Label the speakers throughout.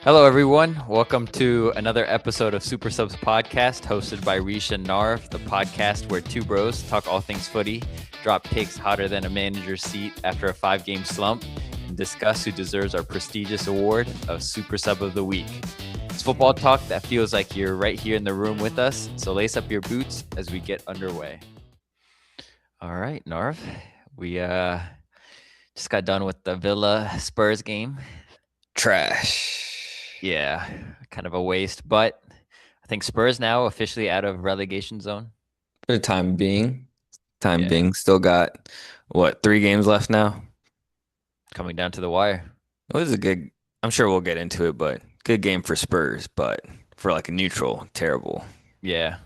Speaker 1: Hello, everyone. Welcome to another episode of Super Subs Podcast, hosted by Rish and Narv, the podcast where two bros talk all things footy, drop takes hotter than a manager's seat after a 5-game slump, and discuss who deserves our prestigious award of Super Sub of the Week. It's football talk that feels like you're right here in the room with us, so lace up your boots as we get underway. All right, Narv. We just got done with the Villa Spurs game.
Speaker 2: Trash.
Speaker 1: Yeah, kind of a waste, but I think Spurs now officially out of relegation zone.
Speaker 2: For the time being.
Speaker 1: Yeah.
Speaker 2: Still got, 3 games left now?
Speaker 1: Coming down to the wire.
Speaker 2: It was a good, I'm sure we'll get into it, but good game for Spurs, but for like a neutral, terrible.
Speaker 1: Yeah.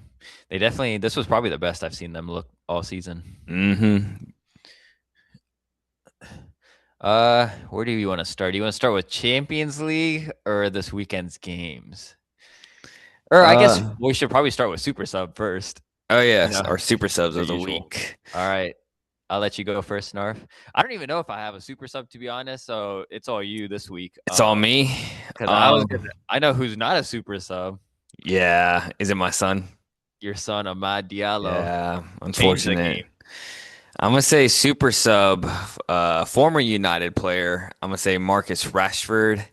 Speaker 1: This was probably the best I've seen them look all season.
Speaker 2: Mm-hmm.
Speaker 1: Where do you want to start? Do you want to start with Champions League or this weekend's games? Or I guess we should probably start with Super Sub first.
Speaker 2: Oh, yes, our Super Subs of the
Speaker 1: usual.
Speaker 2: week.
Speaker 1: All right. I'll let you go first, Narf. I don't even know if I have a Super Sub, to be honest, so it's all you this week.
Speaker 2: It's all me?
Speaker 1: Because I know who's not a Super Sub.
Speaker 2: Yeah. Is it my son?
Speaker 1: Your son, Amad Diallo.
Speaker 2: Yeah, unfortunate. I'm going to say Super Sub, former United player. I'm going to say Marcus Rashford.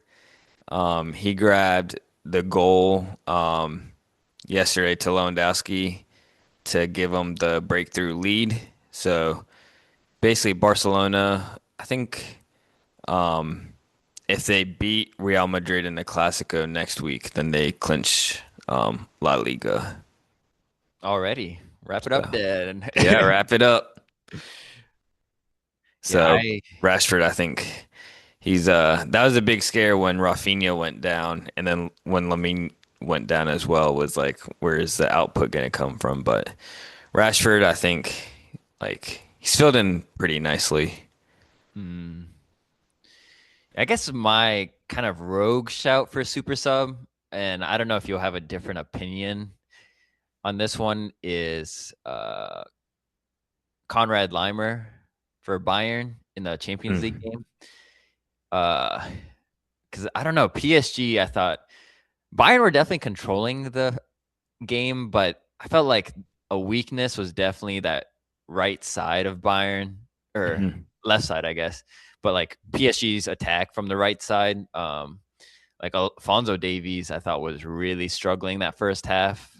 Speaker 2: He grabbed the goal yesterday to Lewandowski to give him the breakthrough lead. So basically Barcelona, I think if they beat Real Madrid in the Clásico next week, then they clinch La Liga.
Speaker 1: Already. Wrap it up then.
Speaker 2: Yeah, wrap it up. So Rashford, I think he's that was a big scare when Rafinha went down, and then when Lamine went down as well, was like, where is the output going to come from? But Rashford, I think, like, he's filled in pretty nicely.
Speaker 1: I guess my kind of rogue shout for Super Sub, and I don't know if you'll have a different opinion on this one, is Konrad Laimer for Bayern in the Champions League game. Because I don't know, PSG, I thought Bayern were definitely controlling the game, but I felt like a weakness was definitely that right side of Bayern, or left side, I guess. But like PSG's attack from the right side, like Alphonso Davies, I thought was really struggling that first half.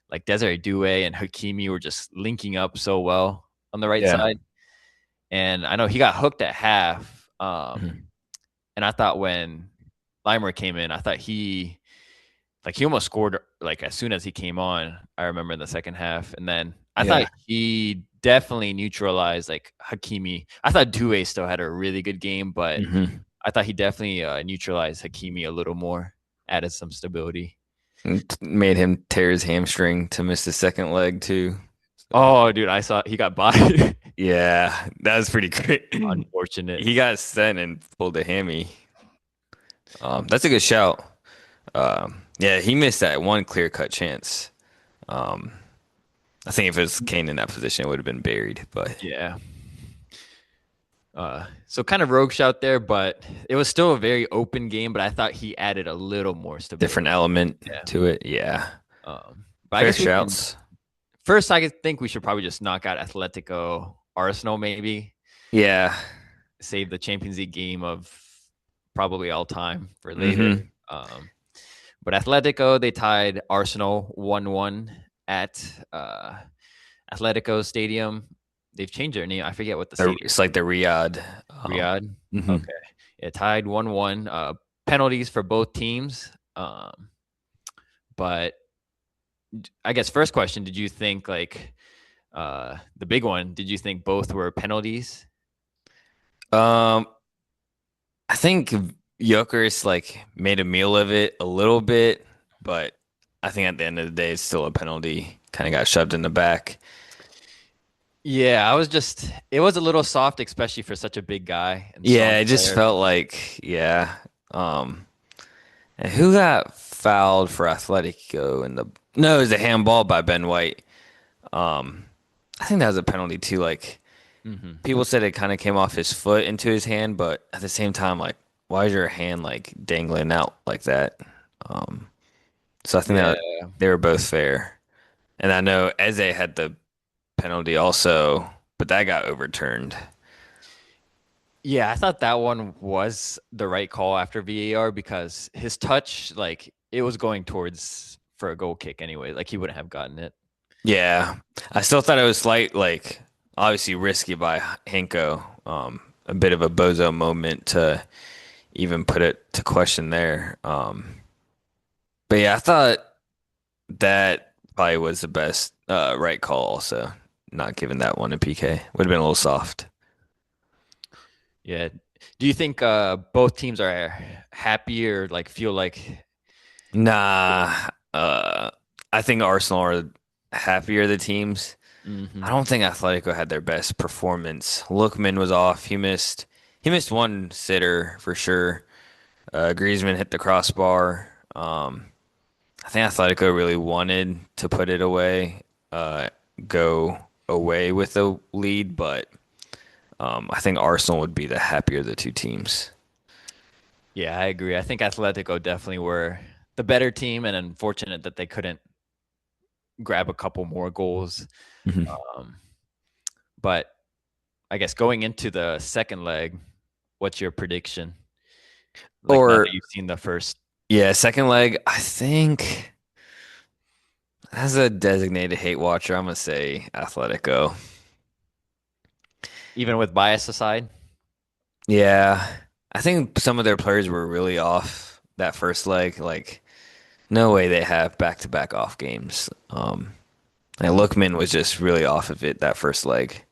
Speaker 1: Like Desiree Doué and Hakimi were just linking up so well on the right side. And I know he got hooked at half. And I thought when Laimer came in, I thought he almost scored like as soon as he came on. I remember in the second half. And then I thought he definitely neutralized like Hakimi. I thought Doué still had a really good game, but I thought he definitely neutralized Hakimi a little more, added some stability.
Speaker 2: Made him tear his hamstring to miss the second leg too.
Speaker 1: Oh, dude, I saw he got bodied.
Speaker 2: Yeah, that was pretty great.
Speaker 1: Unfortunate.
Speaker 2: He got sent and pulled a hammy. That's a good shout. Yeah, he missed that one clear-cut chance. I think if it was Kane in that position, it would have been buried. But
Speaker 1: yeah. So kind of rogue shout there, but it was still a very open game. But I thought he added a little more stability,
Speaker 2: different element to it. Yeah.
Speaker 1: But
Speaker 2: I guess shouts.
Speaker 1: First, I think we should probably just knock out Atlético, Arsenal, maybe.
Speaker 2: Yeah.
Speaker 1: Save the Champions League game of probably all time for later. But Atlético, they tied Arsenal 1-1 at Atlético Stadium. They've changed their name. I forget what the stadium is.
Speaker 2: It's like the Riyadh.
Speaker 1: Riyadh? Okay. It tied 1-1. Penalties for both teams. But I guess first question, did you think like the big one, did you think both were penalties?
Speaker 2: I think Jokeris like made a meal of it a little bit, but I think at the end of the day it's still a penalty. Kind of got shoved in the back.
Speaker 1: Yeah, it was a little soft, especially for such a big guy.
Speaker 2: Yeah, it just felt like, and who got fouled for Atletico no, it was a handball by Ben White. I think that was a penalty too. Like, people said it kind of came off his foot into his hand, but at the same time, like, why is your hand like dangling out like that? Um, so I think
Speaker 1: Yeah.
Speaker 2: that they were both fair. And I know Eze had the penalty also, but that got overturned.
Speaker 1: Yeah, I thought that one was the right call after VAR because his touch, like, it was going towards for a goal kick anyway. Like, he wouldn't have gotten it.
Speaker 2: Yeah, I still thought it was slight, like obviously risky by Henko. A bit of a bozo moment to even put it to question there. But yeah, I thought that probably was the best right call. Also, not giving that one a PK would have been a little soft.
Speaker 1: Yeah. Do you think both teams are happy or like feel like
Speaker 2: Nah, I think Arsenal are happier the teams. I
Speaker 1: hmm
Speaker 2: don't think Atletico had their best performance. Lookman was off. He missed one sitter for sure. Griezmann hit the crossbar. I think Atletico really wanted to put it away, uh, go away with the lead, but I think Arsenal would be the happier of the two teams.
Speaker 1: Yeah, I agree. I think Atletico definitely were the better team and unfortunate that they couldn't grab a couple more goals.
Speaker 2: Mhm.
Speaker 1: Um, but I guess going into the second leg, what's your prediction? Like now that
Speaker 2: Or
Speaker 1: you've seen the first,
Speaker 2: yeah, second leg. I think as a designated hate watcher, I'm gonna say Atletico.
Speaker 1: even with bias aside.
Speaker 2: Yeah, I think some of their players were really off that first leg. Like, no way they have back-to-back off games. And Lookman was just really off of it that first leg.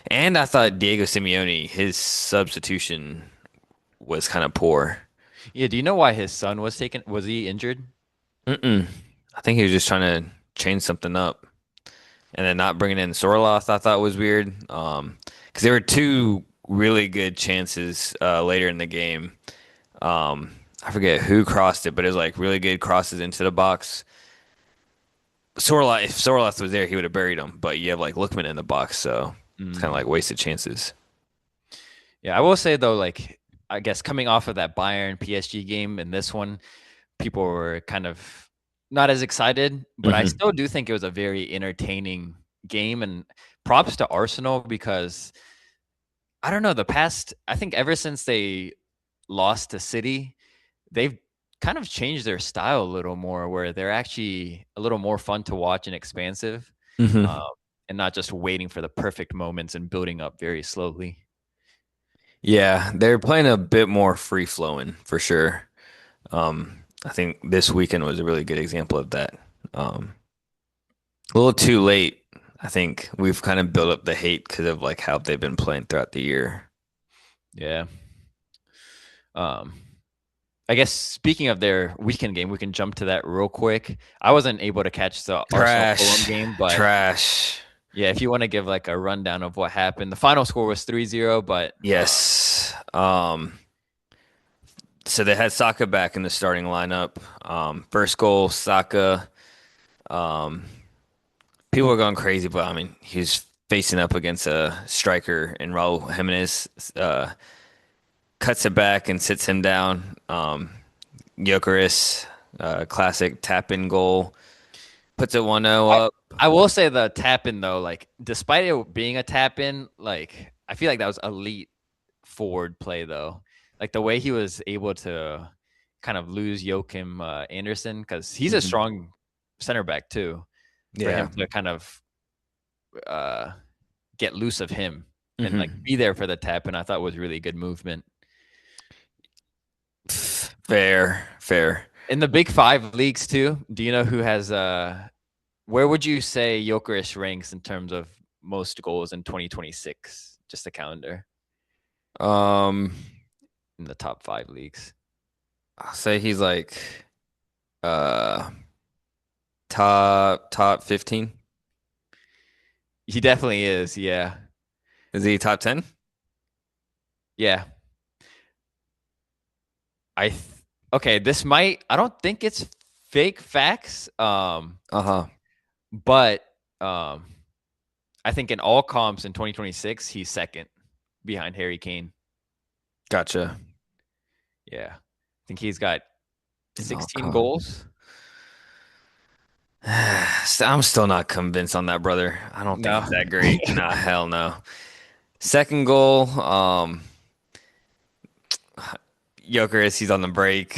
Speaker 2: And I thought Diego Simeone, his substitution was kind of poor.
Speaker 1: Yeah, do you know why his son was taken? Was he injured?
Speaker 2: Mm-mm. I think he was just trying to change something up. And then not bringing in Sorloth, I thought was weird. Because there were two really good chances later in the game. I forget who crossed it, but it was like really good crosses into the box. Sorloth, if Sorloth was there, he would have buried him. But you have like Lookman in the box, so it's kind of
Speaker 1: Mm.
Speaker 2: like wasted chances.
Speaker 1: Yeah, I will say though, like I guess coming off of that Bayern PSG game and this one, people were kind of not as excited, but I
Speaker 2: Hmm.
Speaker 1: still do think it was a very entertaining game. And props to Arsenal because I don't know, the past, I think ever since they lost to City, they've kind of changed their style a little more where they're actually a little more fun to watch and expansive, um,
Speaker 2: Hmm.
Speaker 1: and not just waiting for the perfect moments and building up very slowly.
Speaker 2: Yeah, they're playing a bit more free flowing for sure. I think this weekend was a really good example of that. Um, a little too late. I think we've kind of built up the hate because of like how they've been playing throughout the year.
Speaker 1: Yeah. Um, I guess speaking of their weekend game, we can jump to that real quick. I wasn't able to catch the Arsenal Fulham
Speaker 2: Trash,
Speaker 1: game, but
Speaker 2: trash.
Speaker 1: yeah, if you want to give like a rundown of what happened, the final score was 3-0, but
Speaker 2: Yes. So they had Saka back in the starting lineup. First goal, Saka. Um, People are going crazy, but I mean, he's facing up against a striker in Raul Jimenez. Cuts it back and sits him down. Gyökeres, classic tap in goal, puts it 1-0
Speaker 1: I,
Speaker 2: up.
Speaker 1: I will say the tap in though, like despite it being a tap in, like I feel like that was elite forward play though. Like the way he was able to kind of lose Joachim Anderson because he's a
Speaker 2: Mhm.
Speaker 1: strong center back too. For him
Speaker 2: Yeah.
Speaker 1: to kind of uh, get loose of him and like
Speaker 2: Hmm.
Speaker 1: be there for the tap, and I thought was really good movement.
Speaker 2: Fair, fair.
Speaker 1: In the Big Five leagues too, do you know who has where would you say Jokeris ranks in terms of most goals in 2026? Just the calendar
Speaker 2: Um,
Speaker 1: in the top five leagues.
Speaker 2: I'll say he's like uh top 15.
Speaker 1: He definitely is. Yeah.
Speaker 2: Is he top 10?
Speaker 1: Yeah. I th- okay, this might I don't think it's fake facts.
Speaker 2: Uh-huh.
Speaker 1: But um I think in all comps in 2026 he's second behind Harry Kane.
Speaker 2: Gotcha.
Speaker 1: Yeah. I think he's got
Speaker 2: in all
Speaker 1: 16
Speaker 2: comp.
Speaker 1: goals.
Speaker 2: I'm still not convinced on that, brother. I don't think
Speaker 1: No.
Speaker 2: he's that great. Nah, hell no. Second goal, Jokeris, he's on the break.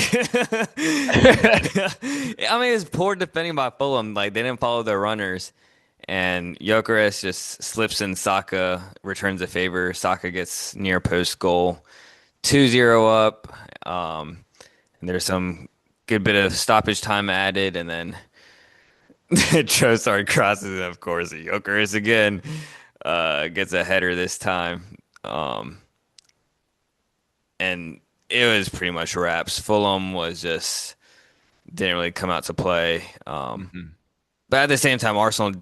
Speaker 2: I mean, it's poor defending by Fulham. Like they didn't follow their runners, and Jokeris just slips in. Saka returns a favor. Saka gets near post goal, 2-0 up. And there's some good bit of stoppage time added, and then Trossard crosses it. Of course, Jokeris again gets a header this time. Um, and it was pretty much wraps. Fulham was just didn't really come out to play.
Speaker 1: Mhm.
Speaker 2: But at the same time, Arsenal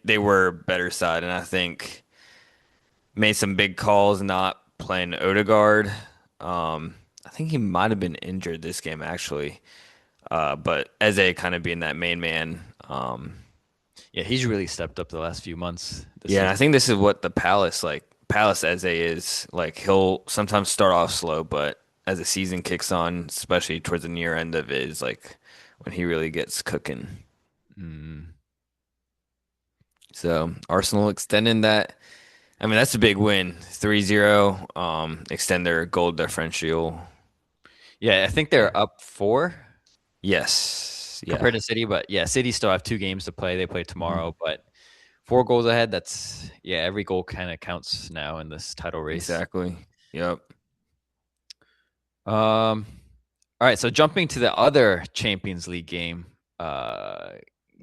Speaker 2: they were a better side, and I think made some big calls not playing Odegaard. I think he might have been injured this game actually, but Eze kind of being that main man.
Speaker 1: Yeah, he's really stepped up the last few months this
Speaker 2: Yeah, and I
Speaker 1: season.
Speaker 2: think this is what the Palace Eze is like. He'll sometimes start off slow, but as the season kicks on, especially towards the near end of it, is like when he really gets cooking.
Speaker 1: Mm.
Speaker 2: So Arsenal extending that. I mean, that's a big win. 3-0, extend their goal differential.
Speaker 1: Yeah, I think
Speaker 2: Yeah.
Speaker 1: they're up 4
Speaker 2: Yes.
Speaker 1: compared
Speaker 2: Yeah.
Speaker 1: to City, but yeah, City still have 2 games to play. They play
Speaker 2: Mhm.
Speaker 1: tomorrow, but 4 goals ahead. That's yeah, every goal kind of counts now in this title race.
Speaker 2: Exactly. Yep.
Speaker 1: All right, so jumping to the other Champions League game, uh,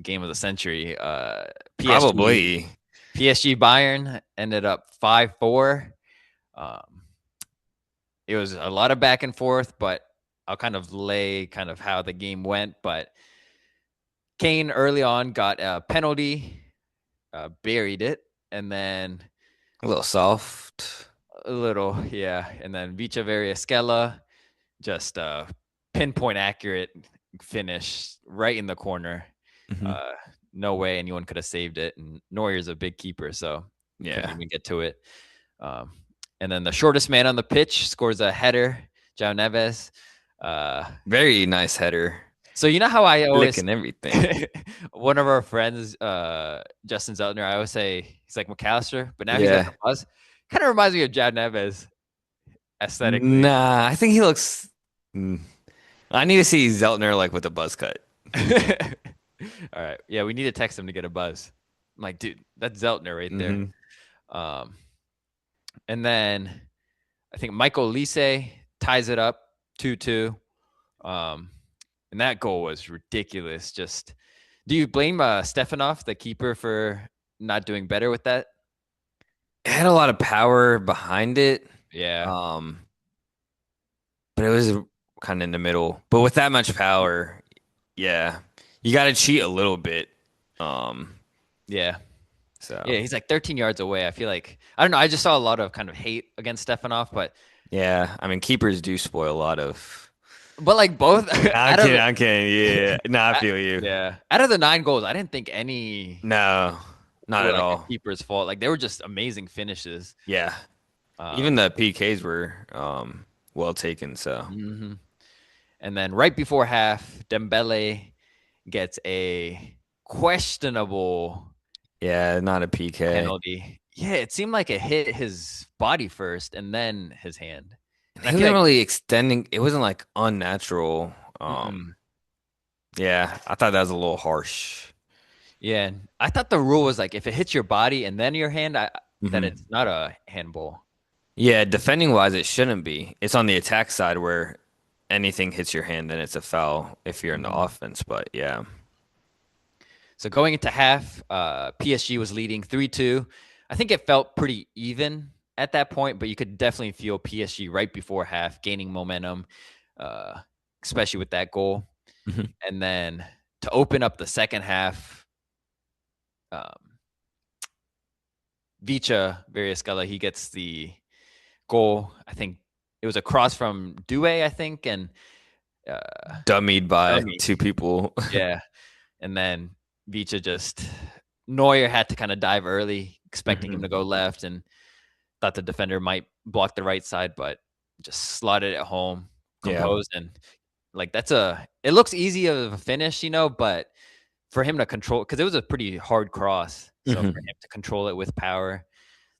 Speaker 1: game of the century, PSG
Speaker 2: Probably.
Speaker 1: PSG Bayern ended up 5-4. Um, it was a lot of back and forth, but I'll kind of lay kind of how the game went. But Kane early on got a penalty, buried it, and then
Speaker 2: A little soft.
Speaker 1: a little, yeah, and then Vicha Variasquela just pinpoint accurate finish right in the corner.
Speaker 2: Hmm.
Speaker 1: Uh, no way anyone could have saved it. And Neuer's a big keeper, so couldn't
Speaker 2: Yeah.
Speaker 1: even get to it. Um, and then the shortest man on the pitch scores a header, Jao Neves. Uh,
Speaker 2: Very nice header.
Speaker 1: so you know how I
Speaker 2: Flick
Speaker 1: always
Speaker 2: and everything.
Speaker 1: one of our friends, Justin Zeltner, I always say he's like McAllister, but now he's like a
Speaker 2: Yeah.
Speaker 1: buzz. Kind of reminds me of Jao Neves aesthetically.
Speaker 2: Nah, I think he looks. Mm. I need to see Zeltner like with a buzz cut.
Speaker 1: All right. Yeah, we need to text him to get a buzz. I'm like, dude, that's Zeltner right there.
Speaker 2: Hmm.
Speaker 1: Um, and then I think Michael Lise ties it up 2-2. Um, and that goal was ridiculous. Just do you blame Stefanov, the keeper, for not doing better with that?
Speaker 2: It had a lot of power behind it.
Speaker 1: Yeah.
Speaker 2: Um, but it was kind of in the middle. But with that much power, yeah, you got to cheat a little bit. Um,
Speaker 1: Yeah.
Speaker 2: so
Speaker 1: Yeah, he's like 13 yards away. I feel like I don't know. I just saw a lot of kind of hate against Stefanov,
Speaker 2: yeah, I mean, keepers do spoil a lot of.
Speaker 1: but like both
Speaker 2: I'm
Speaker 1: out of
Speaker 2: kidding. I'm kidding. Yeah, no, I feel you.
Speaker 1: yeah, out of the 9 goals, I didn't think any
Speaker 2: No, not
Speaker 1: were
Speaker 2: at
Speaker 1: like a
Speaker 2: all.
Speaker 1: keeper's fault. Like they were just amazing finishes.
Speaker 2: Yeah, even
Speaker 1: Um,
Speaker 2: the PKs were well taken. So
Speaker 1: mhm. And then right before half, Dembele gets a questionable
Speaker 2: yeah, not a PK.
Speaker 1: penalty. Yeah, it seemed like it hit his body first and then his hand. And I
Speaker 2: He
Speaker 1: feel
Speaker 2: wasn't
Speaker 1: like,
Speaker 2: really extending. It wasn't like unnatural.
Speaker 1: mm-mm.
Speaker 2: Yeah, I thought that was a little harsh.
Speaker 1: Yeah, I thought the rule was like if it hits your body and then your hand, that
Speaker 2: Hmm.
Speaker 1: it's not a handball.
Speaker 2: Yeah, defending wise, it shouldn't be. It's on the attack side where anything hits your hand, then it's a foul if you're in the
Speaker 1: Mhm.
Speaker 2: offense. But yeah,
Speaker 1: So going into half, PSG was leading 3-2. I think it felt pretty even at that point, but you could definitely feel PSG right before half gaining momentum, uh, especially with that goal.
Speaker 2: Mhm.
Speaker 1: And then to open up the second half, um, Vicha Variasquela, he gets the goal. I think it was a cross from Due, I think, and
Speaker 2: Dummied by
Speaker 1: dummy.
Speaker 2: two people.
Speaker 1: Yeah. And then Vicha just Neuer had to kind of dive early, expecting him
Speaker 2: Hmm.
Speaker 1: to go left, and thought the defender might block the right side, but just slotted it home.
Speaker 2: Yeah.
Speaker 1: composed, and like it looks easy of a finish, but for him to control, because it was a pretty hard cross, so for
Speaker 2: Hmm.
Speaker 1: him to control it with power,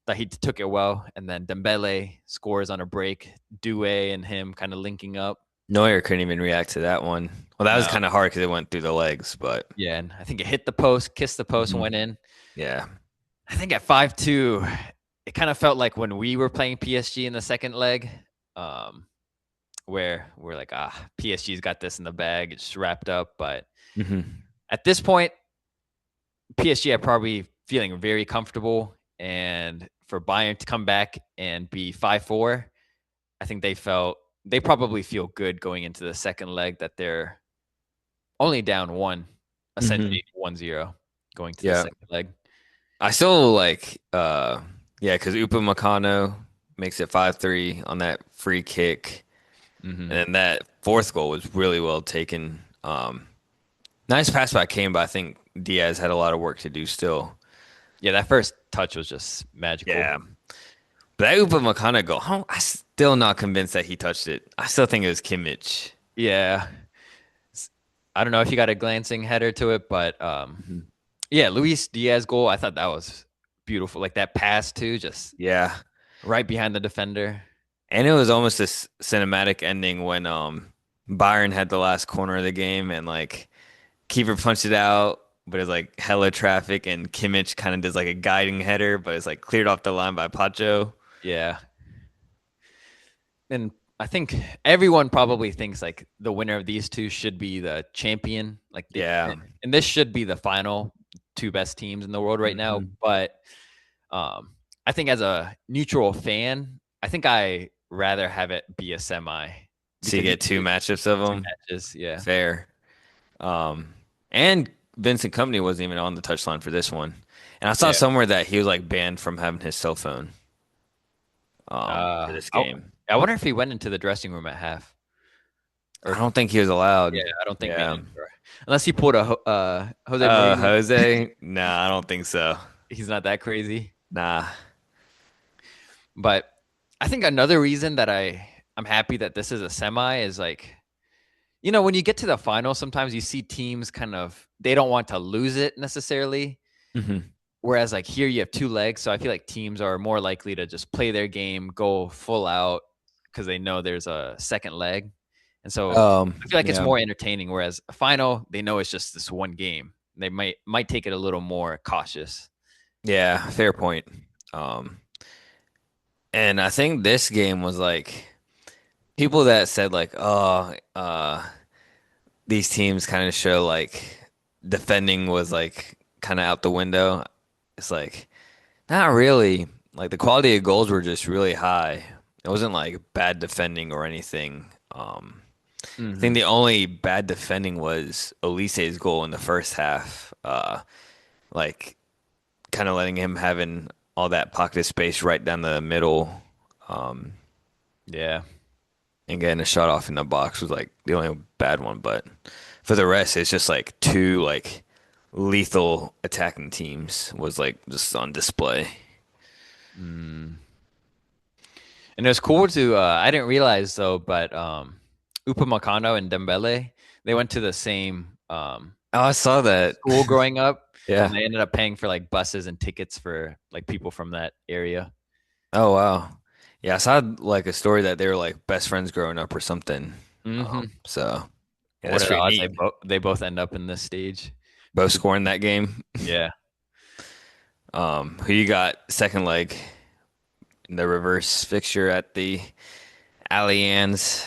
Speaker 1: that he took it well, and then Dembele scores on a break, Due and him kind of linking up.
Speaker 2: Neuer couldn't even react to that one. Well, that was
Speaker 1: No,
Speaker 2: kind of hard because it went through the legs, but
Speaker 1: yeah, and I think it hit the post, kissed the post, and
Speaker 2: Mhm.
Speaker 1: went in.
Speaker 2: Yeah.
Speaker 1: I think at 5-2, it kind of felt like when we were playing PSG in the second leg, um, where we're like, PSG's got this in the bag, it's wrapped up. But
Speaker 2: Hmm.
Speaker 1: at this point, PSG are probably feeling very comfortable, and for Bayern to come back and be 5-4, I think they probably feel good going into the second leg, that they're only down one,
Speaker 2: Hmm.
Speaker 1: essentially 1-0 going to the
Speaker 2: Yeah.
Speaker 1: second leg.
Speaker 2: I still like yeah, because Upamecano makes it 5-3 on that free kick. And
Speaker 1: Hmm.
Speaker 2: then that fourth goal was really well taken. Nice pass by Kane, but I think Diaz had a lot of work to do still.
Speaker 1: Yeah, that first touch was just magical.
Speaker 2: Yeah. But that Upamecano goal, I'm still not convinced that he touched it. I still think it was Kimmich.
Speaker 1: Yeah. I don't know if you got a glancing header to it, but
Speaker 2: Mhm.
Speaker 1: yeah, Luis Diaz goal, I thought that was beautiful. Like that pass too, just
Speaker 2: Yeah.
Speaker 1: right behind the defender.
Speaker 2: And it was almost this cinematic ending when Bayern had the last corner of the game and like keeper punched it out, but it's like hella traffic and Kimmich kind of does like a guiding header, but it's like cleared off the line by Pacho.
Speaker 1: Yeah. And I think everyone probably thinks like the winner of these two should be the champion. Like
Speaker 2: Yeah.
Speaker 1: and this should be the final two best teams in the world right now.
Speaker 2: Hmm.
Speaker 1: But um, I think as a neutral fan, I think I rather have it be a semi,
Speaker 2: So you
Speaker 1: because you
Speaker 2: get
Speaker 1: can
Speaker 2: two
Speaker 1: do
Speaker 2: matchups of
Speaker 1: two
Speaker 2: them.
Speaker 1: matches. Yeah.
Speaker 2: Fair. And Vincent Company wasn't even on the touchline for this one. And I saw
Speaker 1: Yeah.
Speaker 2: somewhere that he was like banned from having his cell phone for
Speaker 1: Uh,
Speaker 2: this
Speaker 1: I,
Speaker 2: game.
Speaker 1: I wonder if he went into the dressing room at half, or
Speaker 2: I
Speaker 1: if,
Speaker 2: don't think he was allowed.
Speaker 1: yeah, I don't think
Speaker 2: Yeah.
Speaker 1: manager, unless he pulled a Jose Mourinho.
Speaker 2: Jose? Nah, I don't think so.
Speaker 1: He's not that crazy.
Speaker 2: Nah.
Speaker 1: But I think another reason that I'm happy that this is a semi is like, when you get to the final, sometimes you see teams kind of, they don't want to lose it necessarily.
Speaker 2: Hmm.
Speaker 1: Whereas like here you have two legs, so I feel like teams are more likely to just play their game, go full out, because they know there's a second leg. And so I feel like it's
Speaker 2: Yeah.
Speaker 1: more entertaining. Whereas a final, they know it's just this one game. They might take it a little more cautious.
Speaker 2: Yeah, fair point. Um, and I think this game was like people that said like, oh, these teams kind of show like defending was like kind of out the window. It's like not really. Like the quality of goals were just really high. It wasn't like bad defending or anything. I think
Speaker 1: Hmm.
Speaker 2: the only bad defending was Olise's goal in the first half. Like kind of letting him having all that pocket of space right down the middle, um,
Speaker 1: Yeah.
Speaker 2: and getting a shot off in the box was like the only bad one. But for the rest, it's just like two like lethal attacking teams was like just on display.
Speaker 1: Mm. And it was cool to I didn't realize though, but Upamecano and Dembele, they went to the same
Speaker 2: Oh, I saw that.
Speaker 1: school growing up, and
Speaker 2: Yeah.
Speaker 1: they ended up paying for like buses and tickets for like people from that area.
Speaker 2: Oh wow. Yeah, I saw like a story that they were like best friends growing up or something.
Speaker 1: Hmm.
Speaker 2: So yeah,
Speaker 1: What
Speaker 2: that's
Speaker 1: are the
Speaker 2: pretty
Speaker 1: odds
Speaker 2: neat.
Speaker 1: they both end up in this stage?
Speaker 2: Both scoring that game.
Speaker 1: Yeah.
Speaker 2: Who you got second leg in the reverse fixture at the Allianz?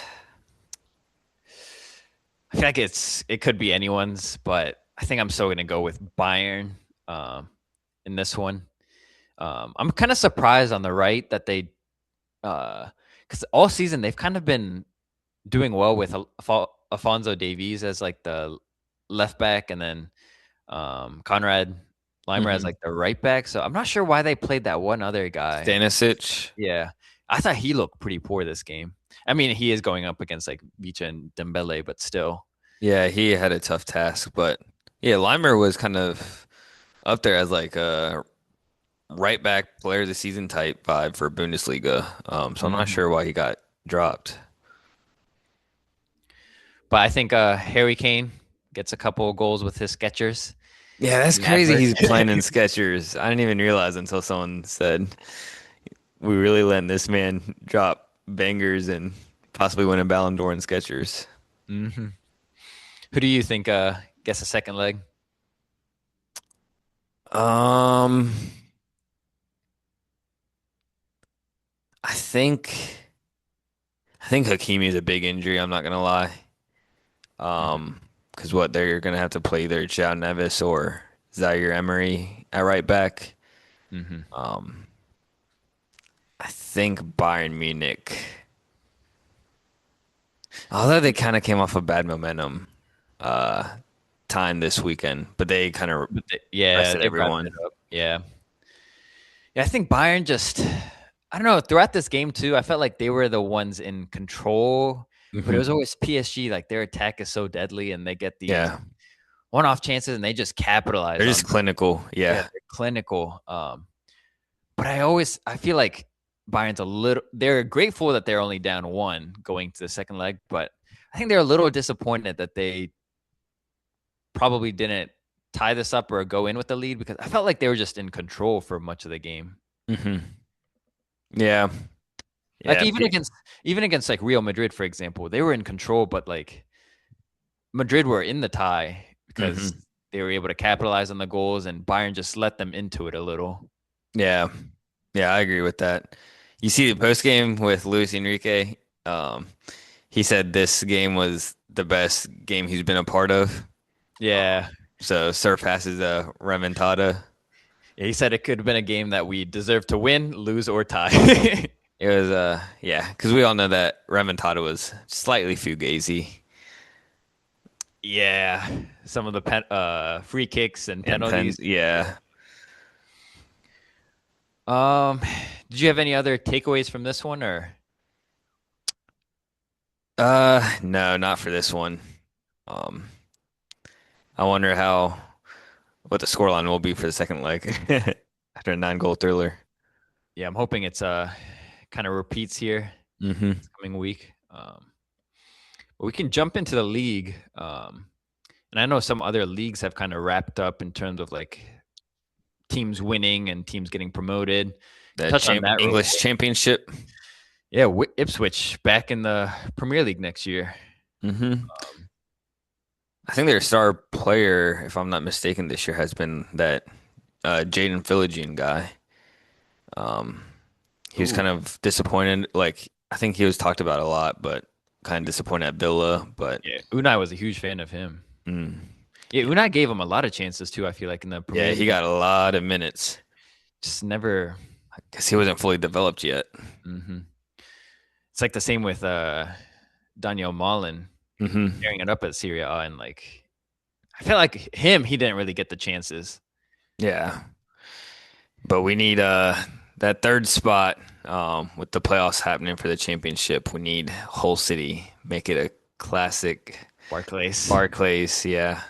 Speaker 1: I feel like it could be anyone's, but I think I'm still gonna go with Bayern um, in this one. I'm kind of surprised on the right that they, because all season they've kind of been doing well with Alfonso Davies as like the left back, and then Conrad Limer as
Speaker 2: Hmm.
Speaker 1: like the right back. So I'm not sure why they played that one other guy.
Speaker 2: Stanisic.
Speaker 1: Yeah, I thought he looked pretty poor this game. I mean, he is going up against like Vicha and Dembele, but still.
Speaker 2: Yeah, he had a tough task, but yeah, Limer was kind of up there as like a right back player of the season type vibe for Bundesliga. So I'm not
Speaker 1: Mhm.
Speaker 2: sure why he got dropped.
Speaker 1: But I think Harry Kane gets a couple of goals with his Skechers.
Speaker 2: Yeah, that's
Speaker 1: The
Speaker 2: crazy.
Speaker 1: advert.
Speaker 2: He's playing in Skechers. I didn't even realize until someone said we really letting this man drop bangers and possibly win a Ballon d'Or in Skechers.
Speaker 1: Hmm. Who do you think gets a second leg?
Speaker 2: Um, I think I think Hakimi is a big injury. I'm not gonna lie.
Speaker 1: Hmm.
Speaker 2: Because what they're gonna have to play either João Neves or Zaire Emery at right back.
Speaker 1: Hmm.
Speaker 2: Um, I think Bayern Munich, although they kind of came off a bad momentum uh time this weekend, but they kind of
Speaker 1: Yeah,
Speaker 2: rested
Speaker 1: they wrapped
Speaker 2: everyone.
Speaker 1: it up. Yeah. Yeah, I think Bayern just, I don't know, throughout this game too, I felt like they were the ones in control, but it
Speaker 2: Hmm.
Speaker 1: was always PSG. Like their attack is so deadly and they get these
Speaker 2: Yeah,
Speaker 1: one-off chances and they just capitalize
Speaker 2: they're
Speaker 1: on
Speaker 2: just
Speaker 1: them.
Speaker 2: clinical.
Speaker 1: Yeah,
Speaker 2: Yeah.
Speaker 1: they're clinical. But I feel like Bayern's a little, they're grateful that they're only down one going to the second leg, but I think they're a little disappointed that they probably didn't tie this up or go in with the lead because I felt like they were just in control for much of the game.
Speaker 2: Hmm. Yeah.
Speaker 1: Like
Speaker 2: Yeah.
Speaker 1: even against like Real Madrid, for example, they were in control, but like Madrid were in the tie because
Speaker 2: Hmm.
Speaker 1: they were able to capitalize on the goals and Bayern just let them into it a little.
Speaker 2: Yeah. Yeah, I agree with that. You see the post game with Luis Enrique. Um, he said this game was the best game he's been a part of.
Speaker 1: Yeah.
Speaker 2: So surpasses a remontada.
Speaker 1: He said it could have been a game that we deserved to win, lose, or tie.
Speaker 2: It was yeah, because we all know that remontada was slightly fugazi
Speaker 1: Yeah. Some of the free kicks and
Speaker 2: and pen.
Speaker 1: penalties. Yeah.
Speaker 2: Yeah.
Speaker 1: Um, did you have any other takeaways from this one or
Speaker 2: No, not for this one. Um, I wonder how what the scoreline will be for the second leg after a 9 goal thriller.
Speaker 1: yeah, I'm hoping it's kind of repeats here
Speaker 2: Hmm.
Speaker 1: this coming week. But we can jump into the league. And I know some other leagues have kind of wrapped up in terms of like teams winning and teams getting promoted.
Speaker 2: The
Speaker 1: Touch on that real
Speaker 2: English
Speaker 1: quick.
Speaker 2: Championship.
Speaker 1: Yeah, Ipswich back in the Premier League next year.
Speaker 2: Hmm.
Speaker 1: Um,
Speaker 2: I think their star player, if I'm not mistaken, this year has been that Jaden Philogene guy. Um, he was
Speaker 1: ooh,
Speaker 2: kind of disappointed. Like I think he was talked about a lot, but kind of disappointed at Villa. But
Speaker 1: yeah, Unai was a huge fan of him.
Speaker 2: mm,
Speaker 1: Yeah, Unai gave him a lot of chances too. I feel like in the
Speaker 2: yeah,
Speaker 1: Premier
Speaker 2: he
Speaker 1: League,
Speaker 2: got a lot of minutes
Speaker 1: just never.
Speaker 2: because he wasn't fully developed yet.
Speaker 1: Hmm. It's like the same with Daniel Malin
Speaker 2: Hmm.
Speaker 1: tearing it up at Serie A, and like I feel like him, he didn't really get the chances.
Speaker 2: Yeah, but we need that third spot with the playoffs happening for the championship. We need Hull City make it a classic
Speaker 1: Barclays.
Speaker 2: Barclays. Yeah.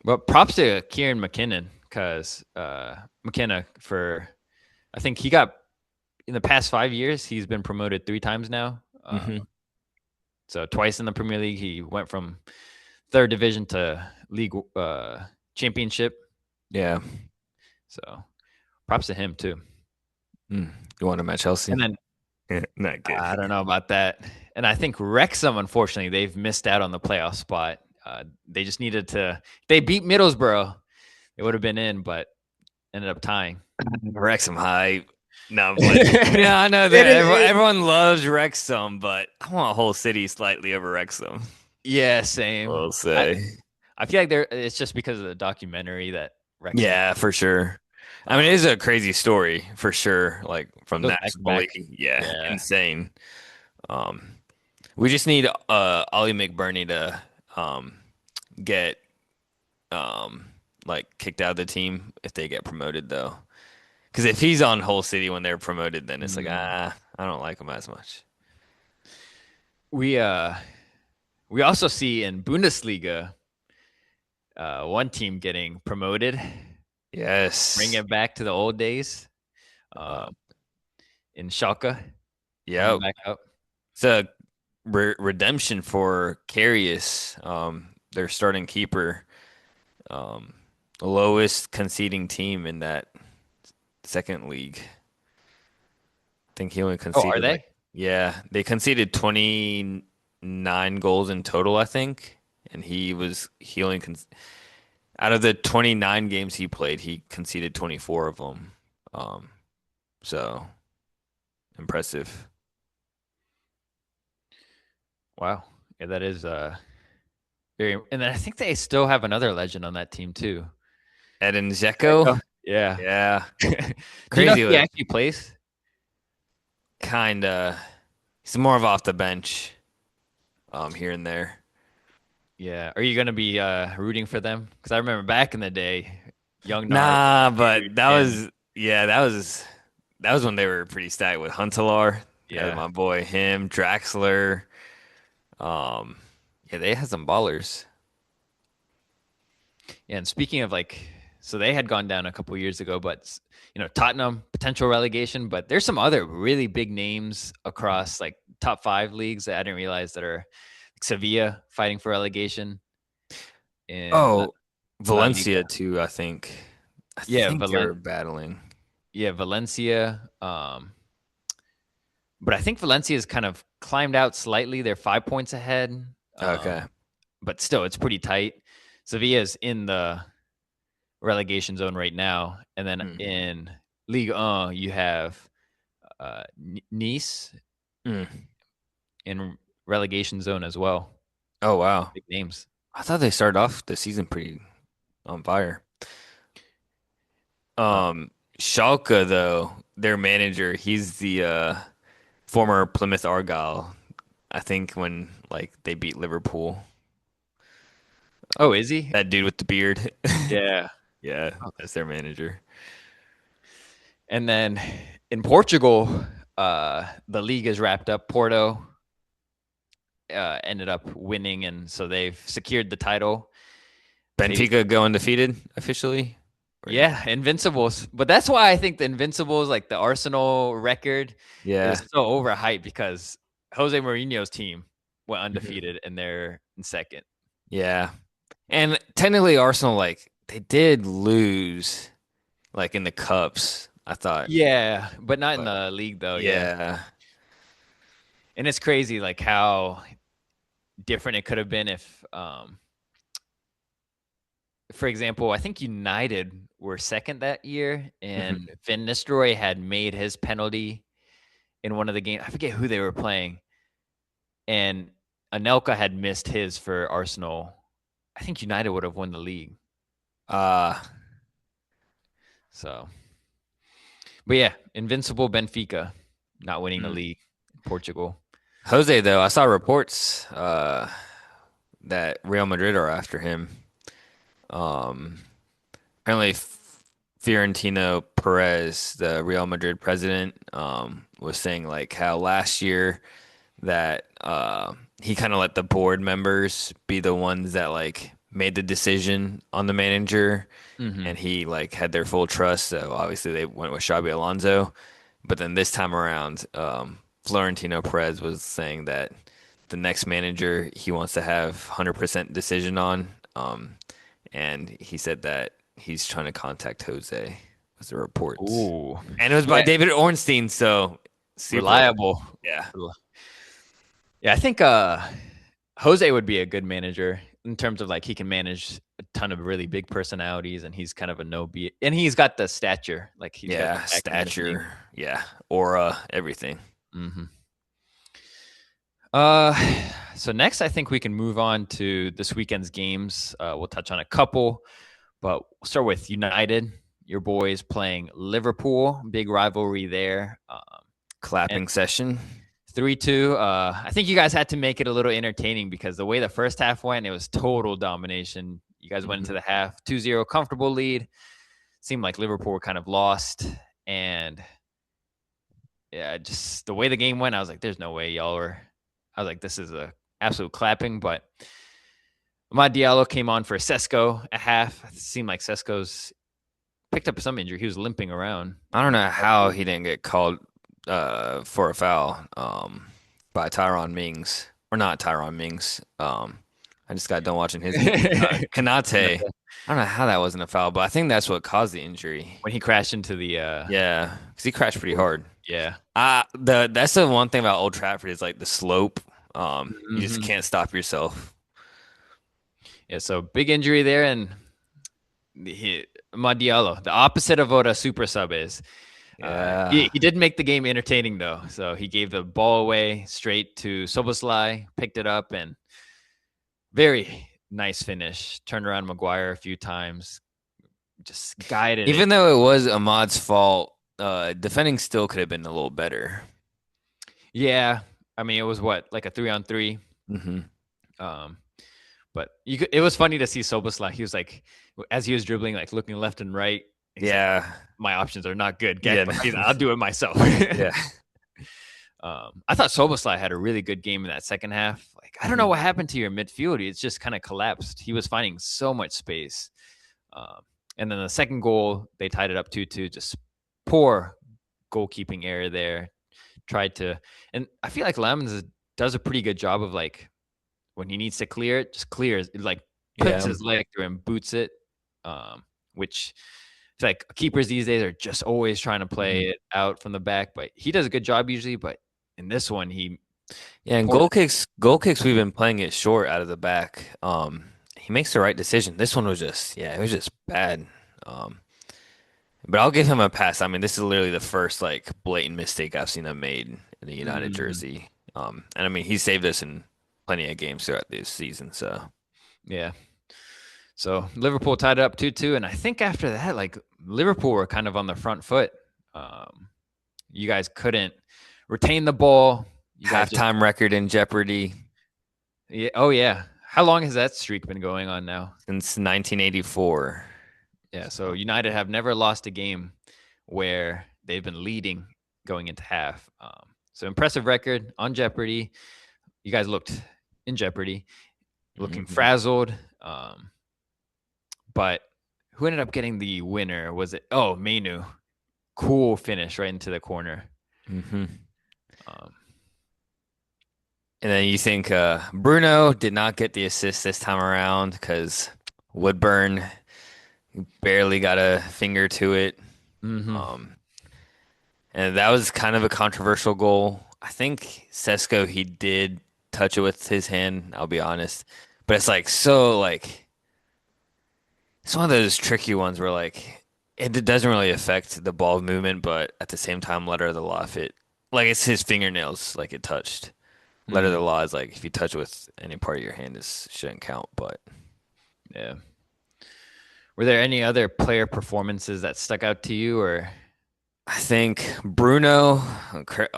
Speaker 1: But props to Kieran McKinnon because McKenna for I think he got in the past 5 years he's been promoted 3 times now.
Speaker 2: Hmm.
Speaker 1: So twice in the Premier League he went from third division to league championship.
Speaker 2: Yeah.
Speaker 1: So props to him too.
Speaker 2: Mm. You want him at Chelsea?
Speaker 1: And then
Speaker 2: Yeah, not good.
Speaker 1: I don't know about that. And I think Wrexham, unfortunately, they've missed out on the playoff spot. They just needed to. They beat Middlesbrough. They would have been in, but ended up tying.
Speaker 2: Wrexham hype. No, but yeah, I know that everyone loves Wrexham, but I want Whole City slightly over Wrexham.
Speaker 1: Yeah, same.
Speaker 2: We'll
Speaker 1: I,
Speaker 2: say.
Speaker 1: I feel like there. It's just because of the documentary that Wrexham.
Speaker 2: Yeah, for sure. I mean,
Speaker 1: Uh,
Speaker 2: it is a crazy story for sure. Like from
Speaker 1: those back to
Speaker 2: National
Speaker 1: back.
Speaker 2: League, yeah,
Speaker 1: Yeah.
Speaker 2: insane. Um, we just need Ollie McBurney to get um like kicked out of the team if they get promoted though. Because if he's on Whole City when they're promoted, then it's like
Speaker 1: Mm.
Speaker 2: I don't like him as much.
Speaker 1: We uh we also see in Bundesliga one team getting promoted, bring
Speaker 2: Yes.
Speaker 1: it back to the old days.
Speaker 2: Uh,
Speaker 1: Uh, in Schalke coming
Speaker 2: yep.
Speaker 1: back up.
Speaker 2: So redemption for Karius, their starting keeper, um, the lowest conceding team in that second league. I think he only
Speaker 1: Oh, are
Speaker 2: conceded
Speaker 1: they?
Speaker 2: like, yeah, they conceded 29 goals in total, I think. And he only out of the 29 games he played, he conceded 24 of them. Um, so impressive.
Speaker 1: Wow. Yeah, that is very. And then I think they still have another legend on that team too.
Speaker 2: Edin
Speaker 1: Echo.
Speaker 2: Dzeko,
Speaker 1: Yeah.
Speaker 2: yeah,
Speaker 1: Do you know if
Speaker 2: crazy.
Speaker 1: he actually plays?
Speaker 2: Kinda. He's more of off the bench, here and there.
Speaker 1: Yeah. Are you gonna be rooting for them? Because I remember back in the day, young Nard was
Speaker 2: Nah,
Speaker 1: huge,
Speaker 2: but that
Speaker 1: and
Speaker 2: was yeah, that was when they were pretty stacked with Huntelaar. That was
Speaker 1: yeah.
Speaker 2: my boy, him, Draxler. Um, yeah, they had some ballers.
Speaker 1: Yeah, and speaking of like, so they had gone down a couple years ago, but Tottenham potential relegation. But there's some other really big names across like top five leagues that I didn't realize that are like Sevilla fighting for relegation in
Speaker 2: Oh,
Speaker 1: La Liga.
Speaker 2: Valencia too, I think. I
Speaker 1: Yeah,
Speaker 2: think they were battling.
Speaker 1: Valencia. But I think Valencia's kind of climbed out slightly. They're 5 points ahead.
Speaker 2: Okay.
Speaker 1: But still, it's pretty tight. Sevilla's in the relegation zone right now, and then
Speaker 2: Mm.
Speaker 1: in Ligue 1 you have Nice
Speaker 2: Mm.
Speaker 1: in relegation zone as well.
Speaker 2: Oh wow.
Speaker 1: Big names.
Speaker 2: I thought they started off the season pretty on fire.
Speaker 1: Uh,
Speaker 2: Schalke though, their manager, he's the former Plymouth Argyle. I think when like they beat Liverpool.
Speaker 1: oh, is he?
Speaker 2: That dude with the beard.
Speaker 1: Yeah.
Speaker 2: Yeah, that's their manager.
Speaker 1: And then in Portugal, the league is wrapped up. Porto ended up winning, and so they've secured the title. Maybe,
Speaker 2: Benfica go undefeated officially. Or-
Speaker 1: yeah, Invincibles. But that's why I think the Invincibles, like the Arsenal record, is
Speaker 2: Yeah.
Speaker 1: so overhyped because Jose Mourinho's team went
Speaker 2: Mhm.
Speaker 1: undefeated and they're in second.
Speaker 2: Yeah. And technically Arsenal like they did lose like in the cups, I thought.
Speaker 1: Yeah, but not in
Speaker 2: But
Speaker 1: the league though. Yeah,
Speaker 2: yeah.
Speaker 1: and it's crazy like how different it could have been if, for example, I think United were second that year, and
Speaker 2: Mhm.
Speaker 1: Van Nistelrooy had made his penalty in one of the games. I forget who they were playing, and Anelka had missed his for Arsenal. I think United would have won the league.
Speaker 2: Uh
Speaker 1: So, but yeah, invincible Benfica not winning the
Speaker 2: mm.
Speaker 1: league in Portugal.
Speaker 2: Jose though, I saw reports that Real Madrid are after him. Um Apparently Fiorentino Perez, the Real Madrid president, was saying like how last year that he kind of let the board members be the ones that like made the decision on the manager,
Speaker 1: Hmm.
Speaker 2: and he like had their full trust. So obviously they went with Xabi Alonso, but then this time around, Florentino Perez was saying that the next manager he wants to have 100% decision on, and he said that he's trying to contact Jose. Was the reports,
Speaker 1: Ooh,
Speaker 2: and it was by
Speaker 1: yeah,
Speaker 2: David Ornstein, so super,
Speaker 1: reliable.
Speaker 2: yeah.
Speaker 1: Yeah, I think Jose would be a good manager in terms of like he can manage a ton of really big personalities, and he's kind of a no beat, and he's got the stature, like he's got the
Speaker 2: Yeah,
Speaker 1: acumen of being.
Speaker 2: stature, yeah, aura, everything.
Speaker 1: Hmm. Uh, so next, I think we can move on to this weekend's games. We'll touch on a couple, but we'll start with United. Your boys playing Liverpool, big rivalry there. And
Speaker 2: Clapping session.
Speaker 1: 3-2. I think you guys had to make it a little entertaining because the way the first half went, it was total domination. You guys went into
Speaker 2: Mhm.
Speaker 1: the half 2-0, comfortable lead. Seemed like Liverpool were kind of lost. And yeah, just the way the game went, I was like, there's no way y'all were. I was like, this is a absolute clapping. But Amad Diallo came on for Sesko at half. It seemed like Sesko's picked up some injury. He was limping around.
Speaker 2: I don't know how he didn't get called for a foul by Tyron Mings. or not Tyron Mings. I just got done watching his game. Kanate. I don't know how that wasn't a foul, but I think that's what caused the injury.
Speaker 1: When he crashed into the
Speaker 2: Yeah, because he crashed pretty hard.
Speaker 1: yeah.
Speaker 2: That's the one thing about Old Trafford is like the slope. You just
Speaker 1: Hmm.
Speaker 2: can't stop yourself.
Speaker 1: Yeah, so big injury there, and Madialo, the opposite of what a super sub is.
Speaker 2: Yeah.
Speaker 1: He did make the game entertaining though. So he gave the ball away straight to Soboslai, picked it up, and very nice finish. Turned around Maguire a few times, just guided it.
Speaker 2: Even though it was Ahmad's fault, defending still could have been a little better.
Speaker 1: Yeah, I mean it was what like a 3-on-3.
Speaker 2: Hmm.
Speaker 1: Um, but it was funny to see Soboslai. He was like, as he was dribbling, like looking left and right. He's like,
Speaker 2: Yeah.
Speaker 1: my options are not good.
Speaker 2: Yeah.
Speaker 1: I'll do it myself.
Speaker 2: Yeah.
Speaker 1: I thought Soboslai had a really good game in that second half. Like, I don't know
Speaker 2: Mhm.
Speaker 1: what happened to your midfield. It's just kind of collapsed. He was finding so much space. Um, and then the second goal, they tied it up 2-2. Just poor goalkeeping error there. Tried to, and I feel like Lemons does a pretty good job of like when he needs to clear it, just clears it, like puts
Speaker 2: Yeah.
Speaker 1: his leg through and boots it. Which I feel like keepers these days are just always trying to play
Speaker 2: Mhm.
Speaker 1: it out from the back, but he does a good job usually. But in this one, he
Speaker 2: Yeah, and
Speaker 1: poured
Speaker 2: goal kicks, we've been playing it short out of the back. He makes the right decision. This one was just, yeah, it was just bad. Um, but I'll give him a pass. I mean, this is literally the first like blatant mistake I've seen him made in the United
Speaker 1: mm,
Speaker 2: jersey. And I mean, he saved us in plenty of games throughout this season. So
Speaker 1: yeah. So Liverpool tied it up 2-2, and I think after that, like Liverpool were kind of on the front foot. Um, you guys couldn't retain the ball. You guys just
Speaker 2: halftime record in jeopardy
Speaker 1: yeah. Oh yeah. How long has that streak been going on now?
Speaker 2: since 1984.
Speaker 1: Yeah. So United have never lost a game where they've been leading going into half. So impressive record on jeopardy. You guys looked in jeopardy, looking
Speaker 2: Hmm.
Speaker 1: frazzled. But who ended up getting the winner? Was it? Oh, Mainu. Cool finish right into the corner.
Speaker 2: Hmm.
Speaker 1: Um,
Speaker 2: And then you think Bruno did not get the assist this time around because Woodburn barely got a finger to it.
Speaker 1: mhm.
Speaker 2: Um, and that was kind of a controversial goal. I think Sesko, he did touch it with his hand, I'll be honest. But it's like so like it's one of those tricky ones where like it doesn't really affect the ball movement, but at the same time, letter of the law, if it like it's his fingernails like it touched. Letter of
Speaker 1: Mm,
Speaker 2: the law is like if you touch it with any part of your hand, this shouldn't count. But
Speaker 1: yeah. Were there any other player performances that stuck out to you, or?
Speaker 2: I think Bruno,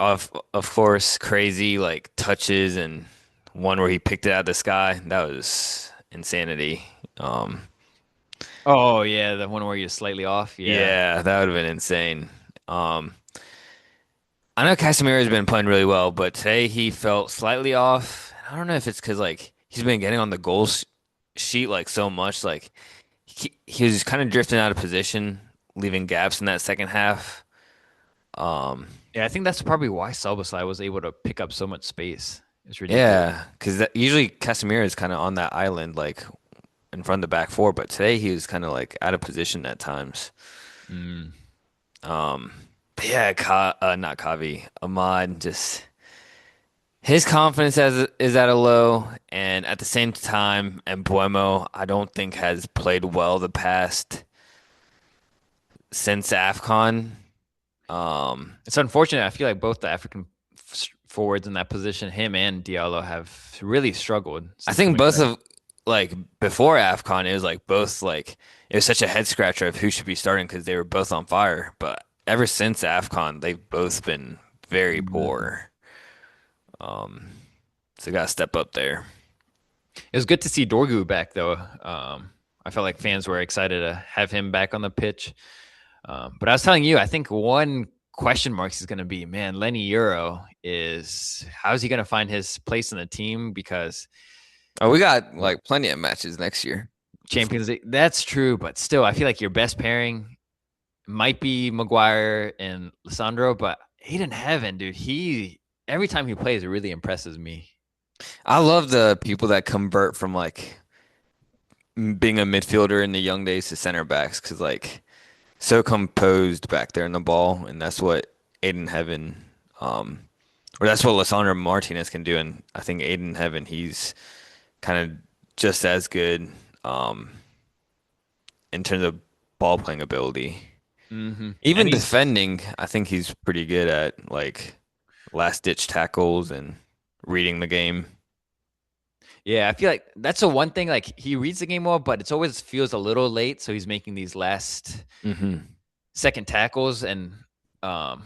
Speaker 2: of course, crazy like touches and one where he picked it out of the sky. That was insanity. Um,
Speaker 1: Oh yeah, the one where you're slightly off. Yeah.
Speaker 2: yeah, that would have been insane. Um, I know Casemiro's been playing really well, but today he felt slightly off. I don't know if it's because like he's been getting on the sheet like so much, like he was kind of drifting out of position, leaving gaps in that second half. Um,
Speaker 1: Yeah, I think that's probably why Salvaslai was able to pick up so much space. It's ridiculous.
Speaker 2: yeah, because usually Casemiro is kind of on that island, like in front of the back four, but today he was kind of like out of position at times.
Speaker 1: Mm.
Speaker 2: Um, but yeah, not Kavi, Ahmad, just his confidence is at a low, and at the same time, and Buemo, I don't think has played well the past since AFCON. Um,
Speaker 1: It's unfortunate. I feel like both the African forwards in that position, him and Diallo, have really struggled
Speaker 2: I
Speaker 1: since
Speaker 2: think
Speaker 1: coming
Speaker 2: both
Speaker 1: back.
Speaker 2: of like before AFCON, it was like both like it was such a head scratcher of who should be starting because they were both on fire. But ever since AFCON, they've both been very
Speaker 1: Mhm.
Speaker 2: poor. Um, so gotta step up there.
Speaker 1: It was good to see Dorgu back, though. I felt like fans were excited to have him back on the pitch. But I was telling you, I think one question marks is going to be, man, Lenny Euro is how is he going to find his place in the team? Because
Speaker 2: Oh, we got like plenty of matches next year.
Speaker 1: Champions League, that's true, but still, I feel like your best pairing might be Maguire and Lissandro, but Aiden Heaven, dude, he every time he plays, it really impresses me.
Speaker 2: I love the people that convert from like being a midfielder in the young days to center backs because like so composed back there in the ball, and that's what Aiden Heaven, um, or that's what Lissandro Martinez can do. And I think Aiden Heaven, he's kind of just as good um, in terms of ball playing ability.
Speaker 1: And
Speaker 2: Even
Speaker 1: he's
Speaker 2: defending, I think he's pretty good at like last ditch tackles and reading the game.
Speaker 1: Yeah, I feel like that's the one thing. Like he reads the game well, but it's always feels a little late. So he's making these last
Speaker 2: Hmm.
Speaker 1: second tackles, and I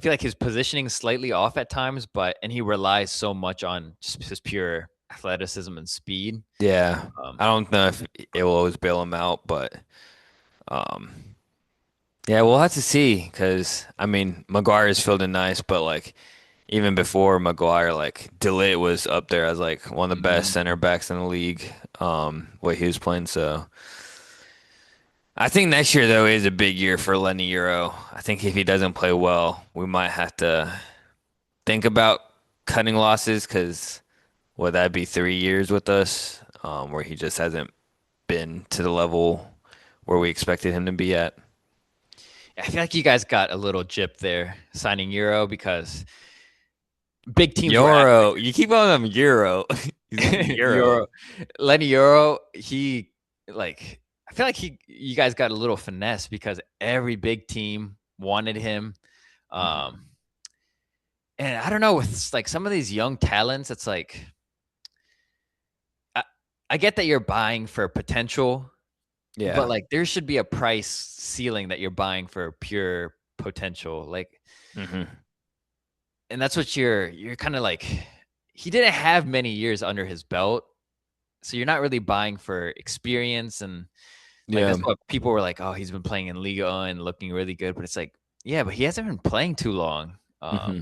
Speaker 1: feel like his positioning is slightly off at times. But and he relies so much on just his pure athleticism and speed.
Speaker 2: Yeah,
Speaker 1: Um,
Speaker 2: I don't know if it will always bail him out, but um, yeah, we'll have to see because I mean, Maguire is fielding nice, but like even before Maguire, like DeLitt was up there as like one of the best
Speaker 1: mhm.
Speaker 2: center backs in the league, what he was playing. So I think next year though is a big year for Lenny Euro. I think if he doesn't play well, we might have to think about cutting losses because would that be 3 years with us, where he just hasn't been to the level where we expected him to be at.
Speaker 1: I feel like you guys got a little gypped there signing Euro because big teams were
Speaker 2: Euro, you keep calling him Euro. He's Lenny Euro.
Speaker 1: Euro. Lenny Euro, he like I feel like he you guys got a little finesse because every big team wanted him.
Speaker 2: Mhm.
Speaker 1: Um and I don't know with like some of these young talents, it's like I, I get that you're buying for potential, but
Speaker 2: Yeah.
Speaker 1: like there should be a price ceiling that you're buying for pure potential. Like
Speaker 2: Hmm.
Speaker 1: and that's what you're kind of like he didn't have many years under his belt, so you're not really buying for experience and like
Speaker 2: Yeah.
Speaker 1: that's what people were like, oh, he's been playing in Liga and looking really good, but it's like, yeah, but he hasn't been playing too long.
Speaker 2: Hmm.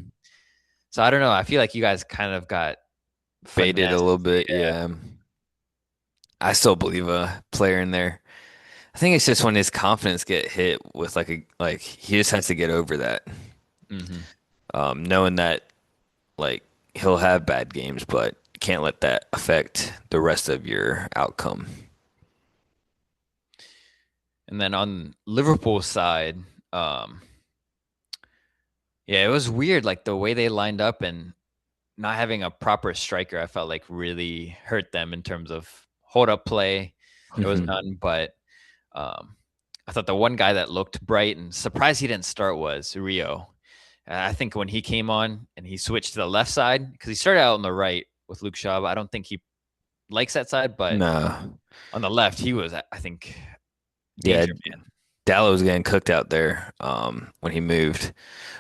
Speaker 1: So I don't know. I feel like you guys kind of got
Speaker 2: Faded a
Speaker 1: finesse.
Speaker 2: little bit.
Speaker 1: Yeah.
Speaker 2: Yeah. I still believe a player in there. I think it's just when his confidence get hit with like he just has to get over that.
Speaker 1: Hmm.
Speaker 2: Knowing that like he'll have bad games, but can't let that affect the rest of your outcome.
Speaker 1: And then on Liverpool side, um, yeah, it was weird. Like the way they lined up and not having a proper striker, I felt like really hurt them in terms of hold up play. There was
Speaker 2: Hmm.
Speaker 1: none, but um, I thought the one guy that looked bright and surprised he didn't start was Rio. I think when he came on and he switched to the left side because he started out on the right with Luke Shaw. But I don't think he likes that side, but
Speaker 2: No.
Speaker 1: on the left he was, I think,
Speaker 2: Yeah,
Speaker 1: danger man.
Speaker 2: Dallo was getting cooked out there when he moved.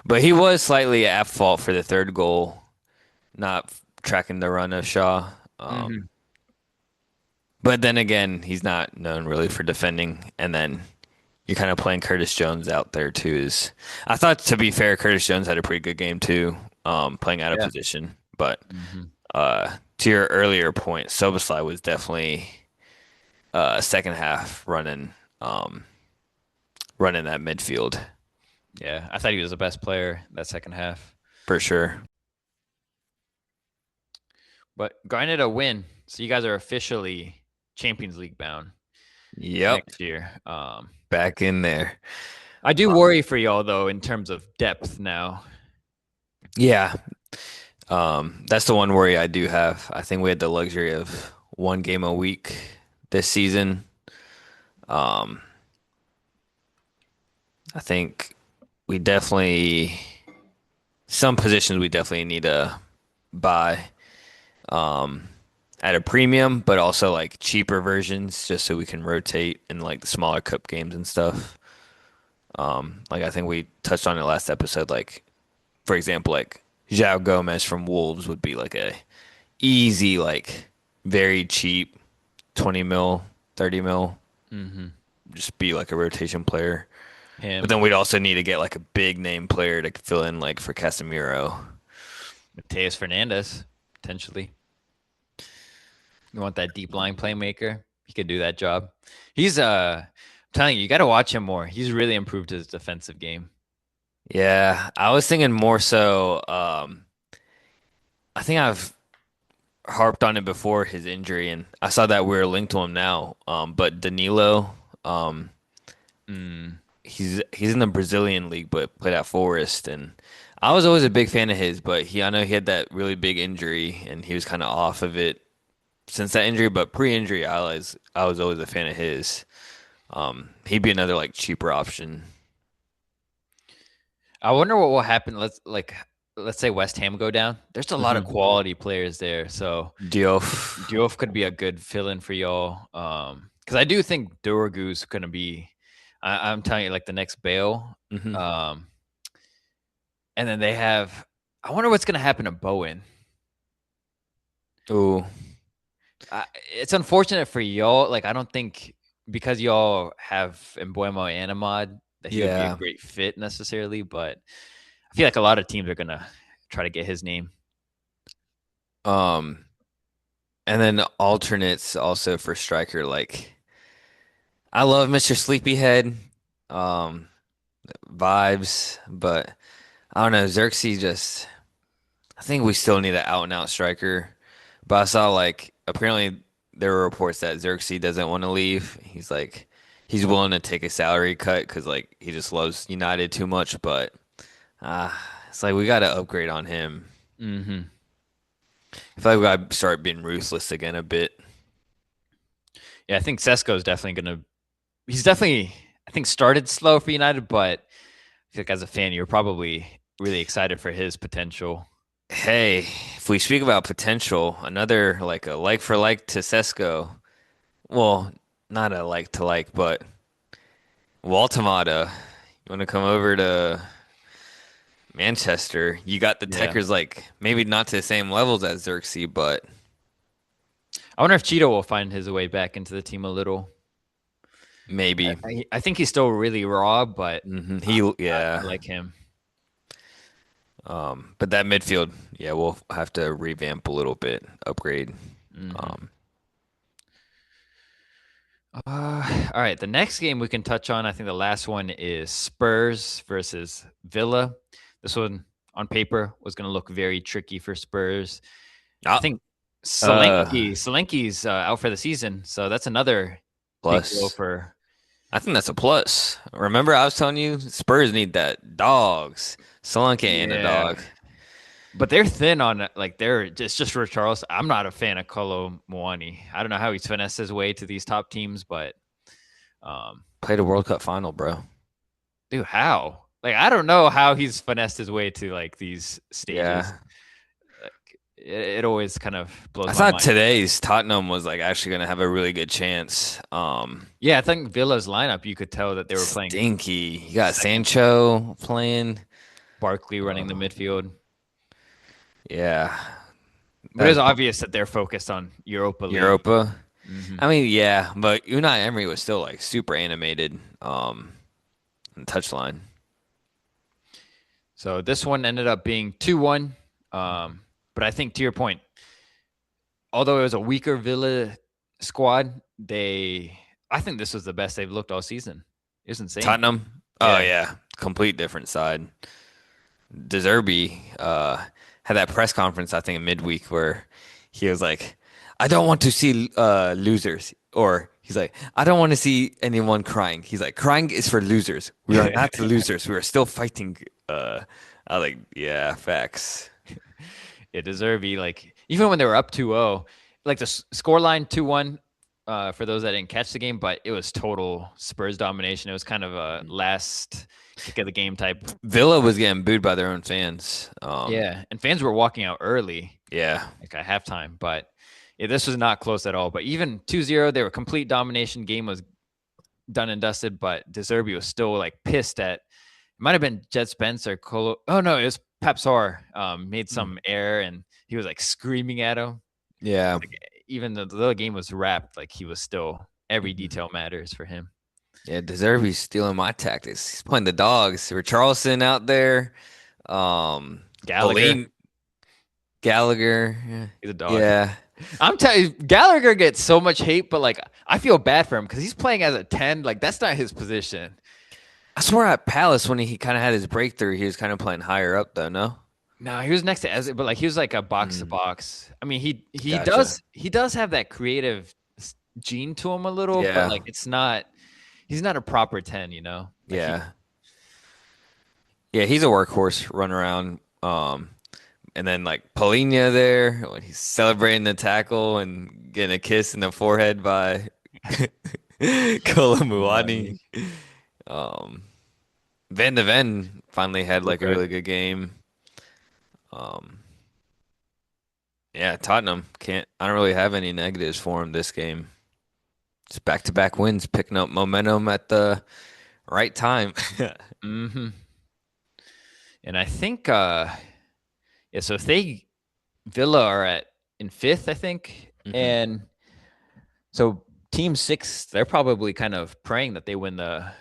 Speaker 2: But he was slightly at fault for the third goal, not tracking the run of Shaw.
Speaker 1: Hmm.
Speaker 2: But then again, he's not known really for defending. And then you're kind of playing Curtis Jones out there too. Is I thought to be fair, Curtis Jones had a pretty good game too, playing out of
Speaker 1: Yeah.
Speaker 2: position. But
Speaker 1: Hmm.
Speaker 2: to your earlier point, Soboslai was definitely second half running that midfield
Speaker 1: Yeah. I thought he was the best player that second half,
Speaker 2: for sure.
Speaker 1: but garnered a win. So you guys are officially Champions League bound
Speaker 2: Yep,
Speaker 1: next year.
Speaker 2: back in there.
Speaker 1: I do worry for y'all though in terms of depth now.
Speaker 2: Yeah, that's the one worry I do have. I think we had the luxury of one game a week this season. Um, I think we definitely some positions we definitely need to buy um, at a premium, but also like cheaper versions just so we can rotate in like the smaller cup games and stuff. Like I think we touched on it last episode. Like for example, like João Gomez from Wolves would be like a easy, like very cheap 20 mil, 30 mil,
Speaker 1: Hmm.
Speaker 2: just be like a rotation player. But
Speaker 1: Him,
Speaker 2: then we'd also need to get like a big name player to fill in like for Casemiro.
Speaker 1: Mateus Fernandez, potentially. You want that deep line playmaker? He could do that job. He's I'm telling you, you got to watch him more. He's really improved his defensive game.
Speaker 2: Yeah, I was thinking more so. I think I've harped on it before his injury, and I saw that we're linked to him now. But Danilo, um,
Speaker 1: Mm.
Speaker 2: he's in the Brazilian league, but played at Forest, and I was always a big fan of his. But I know he had that really big injury, and he was kind of off of it since that injury. But pre-injury, I was always a fan of his. He'd be another like cheaper option.
Speaker 1: I wonder what will happen. Let's say West Ham go down. There's a lot of
Speaker 2: Hmm.
Speaker 1: quality players there, so
Speaker 2: Diouf.
Speaker 1: Diouf could be a good fill-in for y'all. Because I do think Duragu's gonna be. I'm telling you, like the next Bale.
Speaker 2: Hmm.
Speaker 1: Um, and then they have. I wonder what's gonna happen to Bowen.
Speaker 2: Ooh,
Speaker 1: It's unfortunate for y'all. Like I don't think because y'all have Embuemo and Ahmad that he would be a
Speaker 2: yeah.
Speaker 1: great fit necessarily, but I feel like a lot of teams are gonna try to get his name.
Speaker 2: Um, and then alternates also for striker. Like I love Mr. Sleepyhead, um, vibes, but I don't know. Xerxes just. I think we still need an out and out striker. But I saw like apparently there were reports that Xerxes doesn't want to leave. He's willing to take a salary cut because like he just loves United too much. But uh, it's like we got to upgrade on him.
Speaker 1: Hmm.
Speaker 2: I feel like we got to start being ruthless again a bit.
Speaker 1: Yeah, I think Sesko's definitely gonna. He's definitely, I think, started slow for United, but I feel like as a fan, you're probably really excited for his potential.
Speaker 2: Hey, if we speak about potential, another like a like for like to Sesko. Well, not a like to like, but Waltamata. You want to come over to Manchester? You got the
Speaker 1: Yeah,
Speaker 2: Techers like maybe not to the same levels as Xerxes, but
Speaker 1: I wonder if Cheeto will find his way back into the team a little.
Speaker 2: maybe.
Speaker 1: I think he's still really raw, but I
Speaker 2: Yeah.
Speaker 1: like him.
Speaker 2: But that midfield, yeah, we'll have to revamp a little bit, upgrade.
Speaker 1: Hmm.
Speaker 2: Um,
Speaker 1: All right, the next game we can touch on, I think the last one is Spurs versus Villa. This one on paper was going to look very tricky for Spurs. I
Speaker 2: ah,
Speaker 1: think
Speaker 2: uh,
Speaker 1: Solanke's out for the season, so that's another big blow
Speaker 2: plus.
Speaker 1: for.
Speaker 2: I think that's a plus. Remember, I was telling you Spurs need that dogs. Solanke ain't a
Speaker 1: Yeah,
Speaker 2: dog.
Speaker 1: but they're thin on like they're just for Charles. I'm not a fan of Kolo Muani. I don't know how he's finessed his way to these top teams, but um,
Speaker 2: Played a World Cup final, bro.
Speaker 1: dude, how? Like I don't know how he's finessed his way to like these stages.
Speaker 2: Yeah.
Speaker 1: Like, it always kind of blows
Speaker 2: I
Speaker 1: my
Speaker 2: thought
Speaker 1: mind.
Speaker 2: today's Tottenham was like actually gonna have a really good chance.
Speaker 1: Yeah, I think Villa's lineup, you could tell that they were playing
Speaker 2: Stinky. You got
Speaker 1: second.
Speaker 2: Sancho playing.
Speaker 1: Barkley running the
Speaker 2: Uh,
Speaker 1: midfield.
Speaker 2: yeah,
Speaker 1: But
Speaker 2: that's
Speaker 1: it's obvious that they're focused on Europa League.
Speaker 2: Europa.
Speaker 1: Hmm.
Speaker 2: I mean, yeah, but Unai Emery was still like super animated. In the touchline.
Speaker 1: So this one ended up being 2-1. But I think to your point, although it was a weaker Villa squad, I think this was the best they've looked all season. It was insane.
Speaker 2: Tottenham. Oh
Speaker 1: Yeah.
Speaker 2: yeah, complete different side. De Zerbi had that press conference I think in midweek where he was like, "I don't want to see losers," or he's like, "I don't want to see anyone crying." He's like, "Crying is for losers. We are not the losers. We are still fighting." I was like, "Yeah, facts."
Speaker 1: It deserved be like even when they were up 2-0, like the score line 2-1 for those that didn't catch the game, but it was total Spurs domination. It was kind of a last kick of the game type.
Speaker 2: Villa was getting booed by their own fans.
Speaker 1: Yeah, and fans were walking out early,
Speaker 2: Yeah,
Speaker 1: like at halftime, but yeah, this was not close at all. But even 2-0, they were complete domination. Game was done and dusted, but De Zerbi was still like pissed at. It might have been Jet Spence or Colo. Oh no, it was Pep Sar. Made some error and he was like screaming at him.
Speaker 2: yeah.
Speaker 1: Like, even though the game was wrapped, like he was still every detail matters for him.
Speaker 2: Yeah, Deserby's stealing my tactics. He's playing the dogs. Richarlison out there.
Speaker 1: Gallagher,
Speaker 2: Elaine Gallagher.
Speaker 1: he's a dog.
Speaker 2: Yeah.
Speaker 1: I'm telling you, Gallagher gets so much hate, but like I feel bad for him because he's playing as a 10. Like that's not his position.
Speaker 2: I swear at Palace when he kind of had his breakthrough, he was kind of playing higher up though, no?
Speaker 1: No, he was next to Ezra, but like he was like a box to
Speaker 2: Mm,
Speaker 1: box. I mean, he
Speaker 2: gotcha.
Speaker 1: does have that creative gene to him a little, but
Speaker 2: Yeah.
Speaker 1: like it's not he's not a proper 10, Like he
Speaker 2: Yeah. Yeah, he's a workhorse run around. And then like Polina there when he's celebrating the tackle and getting a kiss in the forehead by Kolomuani. Um, Van de Ven finally had like a
Speaker 1: okay.
Speaker 2: really good game. Um, yeah, Tottenham can't. I don't really have any negatives for him this game. Just back-to-back wins, picking up momentum at the right time.
Speaker 1: Hmm. And I think yeah, so if they Villa are at in fifth, I think.
Speaker 2: hmm
Speaker 1: And so team six, they're probably kind of praying that they win the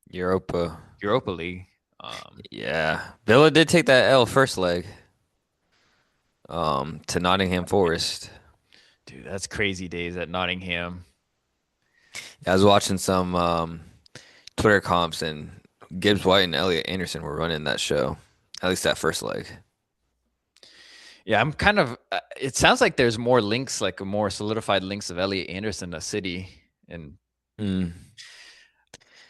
Speaker 2: Europa.
Speaker 1: Europa League. Um,
Speaker 2: Yeah, Villa did take that L first leg. To Nottingham Forest.
Speaker 1: dude, that's crazy days at Nottingham.
Speaker 2: I was watching some Twitter comps and Gibbs White and Elliot Anderson were running that show. At least that first leg.
Speaker 1: Yeah, I'm kind of. It sounds like there's more links, like a more solidified links of Elliot Anderson to City, and
Speaker 2: Mm.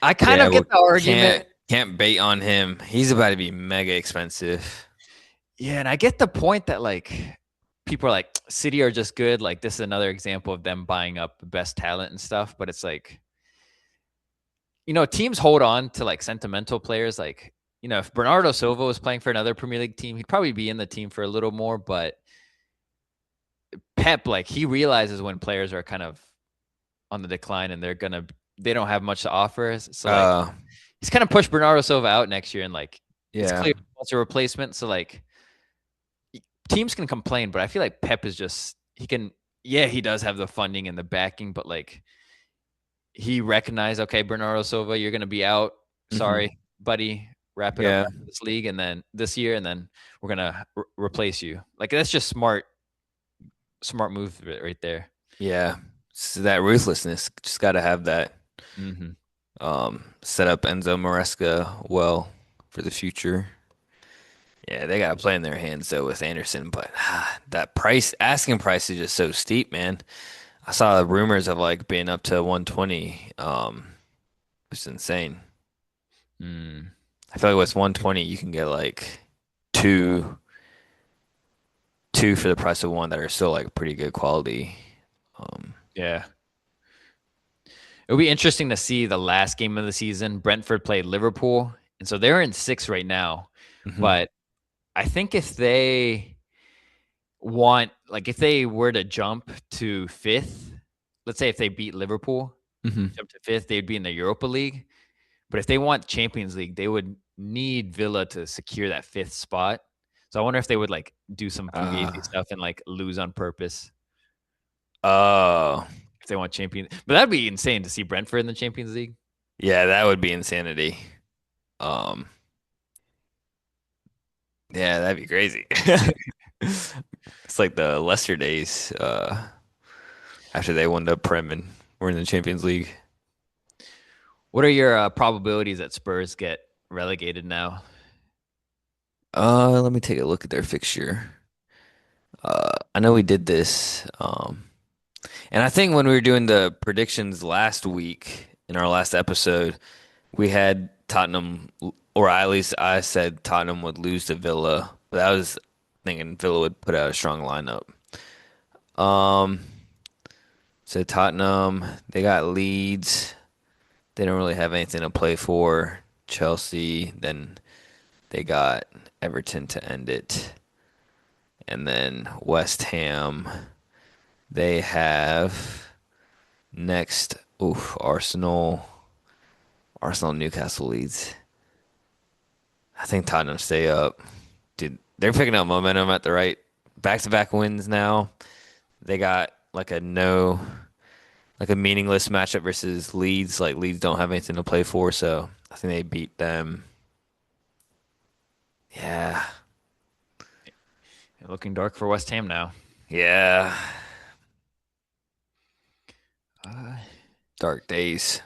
Speaker 1: I kind
Speaker 2: Yeah,
Speaker 1: of get
Speaker 2: well,
Speaker 1: the argument.
Speaker 2: can't bait on him. He's about to be mega expensive.
Speaker 1: Yeah, and I get the point that like people are like City are just good. Like this is another example of them buying up the best talent and stuff. But it's like teams hold on to like sentimental players. Like if Bernardo Silva was playing for another Premier League team, he'd probably be in the team for a little more. But Pep, like he realizes when players are kind of on the decline and they don't have much to offer. So like
Speaker 2: Uh,
Speaker 1: he's kind of pushed Bernardo Silva out next year, and like it's
Speaker 2: yeah.
Speaker 1: clear he wants a replacement. So like teams can complain, but I feel like Pep is just he can. Yeah, he does have the funding and the backing, but like he recognized, okay, Bernardo Silva, you're going to be out.
Speaker 2: hmm
Speaker 1: Sorry, buddy. Wrap it up
Speaker 2: Yeah.
Speaker 1: after this league, and then this year, and then we're gonna replace you. Like that's just smart move right there.
Speaker 2: Yeah. So that ruthlessness, just got to have that.
Speaker 1: Hmm.
Speaker 2: Set up Enzo Maresca well for the future. Yeah, they got to play in their hands though with Anderson, but that asking price is just so steep, man. I saw rumors of like being up to 120. It's insane.
Speaker 1: Mm,
Speaker 2: I feel like with 120 you can get like two two for the price of one that are still like pretty good quality. Um,
Speaker 1: yeah, it'll be interesting to see the last game of the season. Brentford played Liverpool, and so they're in six right now.
Speaker 2: mhm.
Speaker 1: But I think if they want, like, if they were to jump to fifth, let's say if they beat Liverpool,
Speaker 2: Mhm.
Speaker 1: jump to fifth, they'd be in the Europa League. But if they want Champions League, they would need Villa to secure that fifth spot. So I wonder if they would like do some fugazi
Speaker 2: Uh,
Speaker 1: stuff and like lose on purpose
Speaker 2: oh,
Speaker 1: if they want Champions. But that'd be insane to see Brentford in the Champions League.
Speaker 2: yeah, that would be insanity. Um, yeah, that'd be crazy. It's like the Leicester days, after they won the Prem and were in the Champions League.
Speaker 1: What are your probabilities that Spurs get relegated now?
Speaker 2: Let me take a look at their fixture. I know we did this. And I think when we were doing the predictions last week in our last episode, we had Tottenham, or at least I said Tottenham would lose to Villa, but I was thinking Villa would put out a strong lineup. Um, so Tottenham, they got Leeds. They don't really have anything to play for. Chelsea, then they got Everton to end it. And then West Ham, they have next, oof, Arsenal, Newcastle, Leeds. I think Tottenham stay up. Dude, they're picking up momentum at the right back-to-back wins now. They got like a meaningless matchup versus Leeds. Like Leeds don't have anything to play for, so I think they beat them. Yeah.
Speaker 1: Looking dark for West Ham now.
Speaker 2: Yeah.
Speaker 1: Uh,
Speaker 2: Dark days.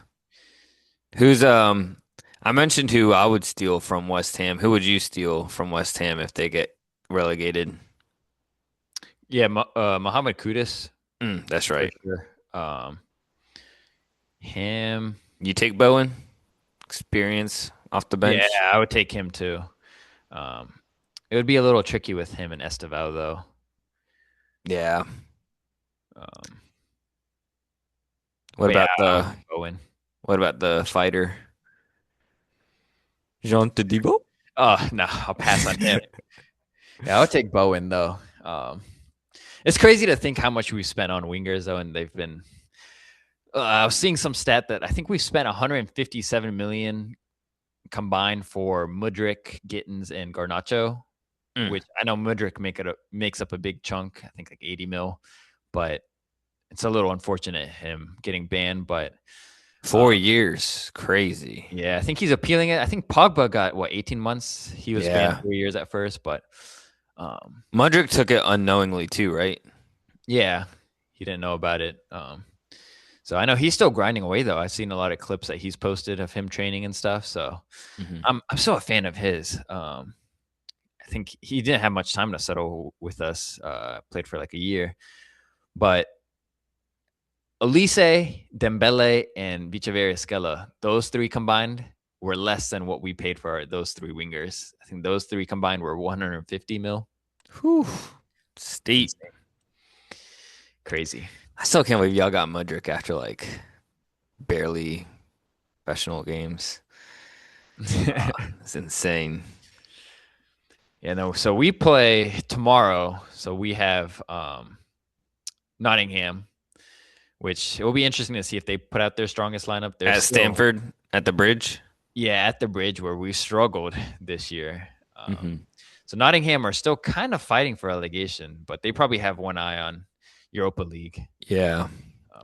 Speaker 2: Who's I mentioned who I would steal from West Ham. Who would you steal from West Ham if they get relegated.
Speaker 1: Yeah, Muhammad Kudus
Speaker 2: That's
Speaker 1: for
Speaker 2: right.
Speaker 1: sure. Him.
Speaker 2: You take Bowen, experience off the
Speaker 1: Yeah,
Speaker 2: bench.
Speaker 1: I would take him too. Um, it would be a little tricky with him and Esteval though.
Speaker 2: Yeah.
Speaker 1: Um,
Speaker 2: What
Speaker 1: but yeah,
Speaker 2: about
Speaker 1: I would
Speaker 2: the
Speaker 1: take Bowen.
Speaker 2: what about the fighter Jean Tedibo?
Speaker 1: Oh no, I'll pass on him. Yeah, I would take Bowen though. It's crazy to think how much we spent on wingers though, and they've been. I was seeing some stat that I think we spent 157 million combined for Mudryk, Gittins, and Garnacho,
Speaker 2: Mm.
Speaker 1: which I know Mudryk makes up a big chunk. I think like 80 mil, but it's a little unfortunate him getting banned. But
Speaker 2: 4 years, crazy.
Speaker 1: yeah, I think he's appealing it. I think Pogba got what 18 months. He was banned
Speaker 2: Yeah.
Speaker 1: 3 years at first, but um,
Speaker 2: Mudrick took it unknowingly too, right?
Speaker 1: yeah, he didn't know about it. So I know he's still grinding away though. I've seen a lot of clips that he's posted of him training and stuff. So
Speaker 2: Hmm.
Speaker 1: I'm still a fan of his. I think he didn't have much time to settle with us. Played for like a year, but Elise, Dembele, and Vichavareskela, those three combined were less than what we paid for those three wingers. I think those three combined were 150 mil.
Speaker 2: Whew. Steep.
Speaker 1: Insane. Crazy.
Speaker 2: I still can't believe y'all got Mudrick after like barely professional games. It's insane.
Speaker 1: Yeah, no. So we play tomorrow. So we have Nottingham, which it will be interesting to see if they put out their strongest lineup. They're
Speaker 2: At
Speaker 1: still,
Speaker 2: Stanford, at the bridge.
Speaker 1: yeah, at the bridge where we struggled this year.
Speaker 2: Hmm.
Speaker 1: So Nottingham are still kind of fighting for relegation, but they probably have one eye on Europa League.
Speaker 2: Yeah.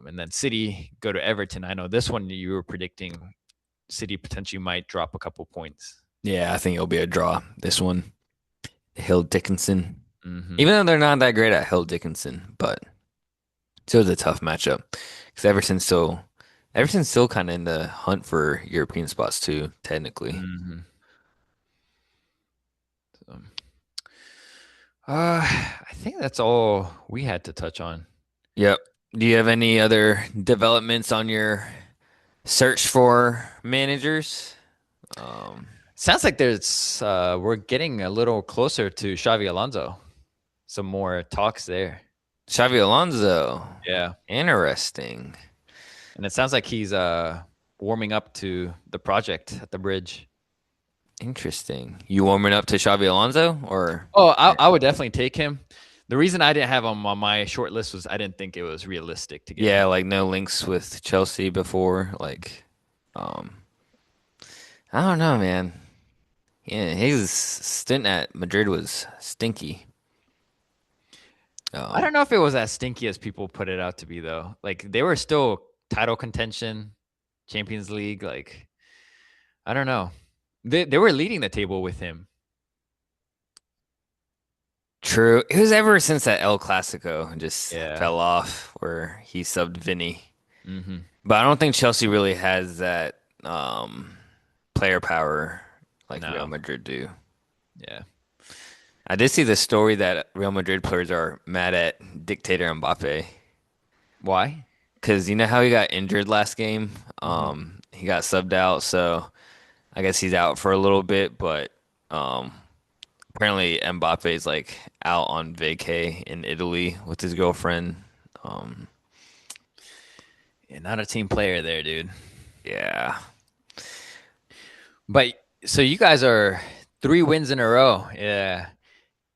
Speaker 1: And then City go to Everton. I know this one you were predicting City potentially might drop a couple points.
Speaker 2: Yeah, I think it'll be a draw. This one. Hill Dickinson.
Speaker 1: Mm-hmm.
Speaker 2: Even though they're not that great at Hill Dickinson, but still a tough matchup. Because Everton's still kind of in the hunt for European spots too, technically.
Speaker 1: Mm-hmm. So, I think that's all we had to touch on.
Speaker 2: Yep. Do you have any other developments on your search for managers? Um,
Speaker 1: Sounds like there's we're getting a little closer to Xavi Alonso. Some more talks there.
Speaker 2: Xavi Alonso.
Speaker 1: Yeah.
Speaker 2: Interesting.
Speaker 1: And it sounds like he's warming up to the project at the bridge.
Speaker 2: Interesting. You warming up to Xavi Alonso or
Speaker 1: Oh, I would definitely take him. The reason I didn't have him on my short list was I didn't think it was realistic to get
Speaker 2: yeah,
Speaker 1: him.
Speaker 2: like no links with Chelsea before. Like, um, I don't know, man. Yeah, his stint at Madrid was stinky.
Speaker 1: I
Speaker 2: Um,
Speaker 1: don't know if it was as stinky as people put it out to be, though. Like they were still title contention, Champions League. Like I don't know. They were leading the table with him.
Speaker 2: True. It was ever since that El Clasico just
Speaker 1: Yeah.
Speaker 2: fell off where he subbed Vinny.
Speaker 1: Mm-hmm.
Speaker 2: But I don't think Chelsea really has that player power like Real
Speaker 1: No.
Speaker 2: Madrid do.
Speaker 1: Yeah.
Speaker 2: I did see the story that Real Madrid players are mad at dictator Mbappe
Speaker 1: Why?
Speaker 2: because you know how he got injured last game.
Speaker 1: Mm-hmm.
Speaker 2: He got subbed out, so I guess he's out for a little bit. But um, apparently Mbappe is like out on vacay in Italy with his girlfriend. Um,
Speaker 1: Yeah, not a team player there, dude.
Speaker 2: yeah,
Speaker 1: But so you guys are 3 wins in a row. Yeah.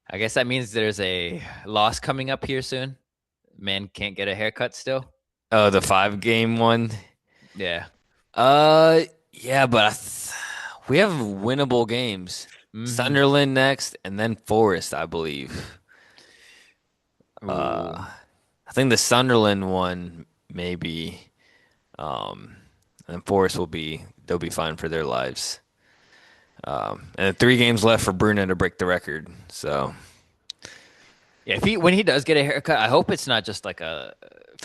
Speaker 1: I guess that means there's a loss coming up here soon. Man can't get a haircut still.
Speaker 2: oh, the 5 game one.
Speaker 1: Yeah.
Speaker 2: Yeah, but we have winnable games.
Speaker 1: Mm-hmm.
Speaker 2: Sunderland next, and then Forest, I believe.
Speaker 1: Ooh.
Speaker 2: I think the Sunderland one maybe, and Forest they'll be fine for their lives. And 3 games left for Bruno to break the record. So
Speaker 1: Yeah, if when he does get a haircut, I hope it's not just like a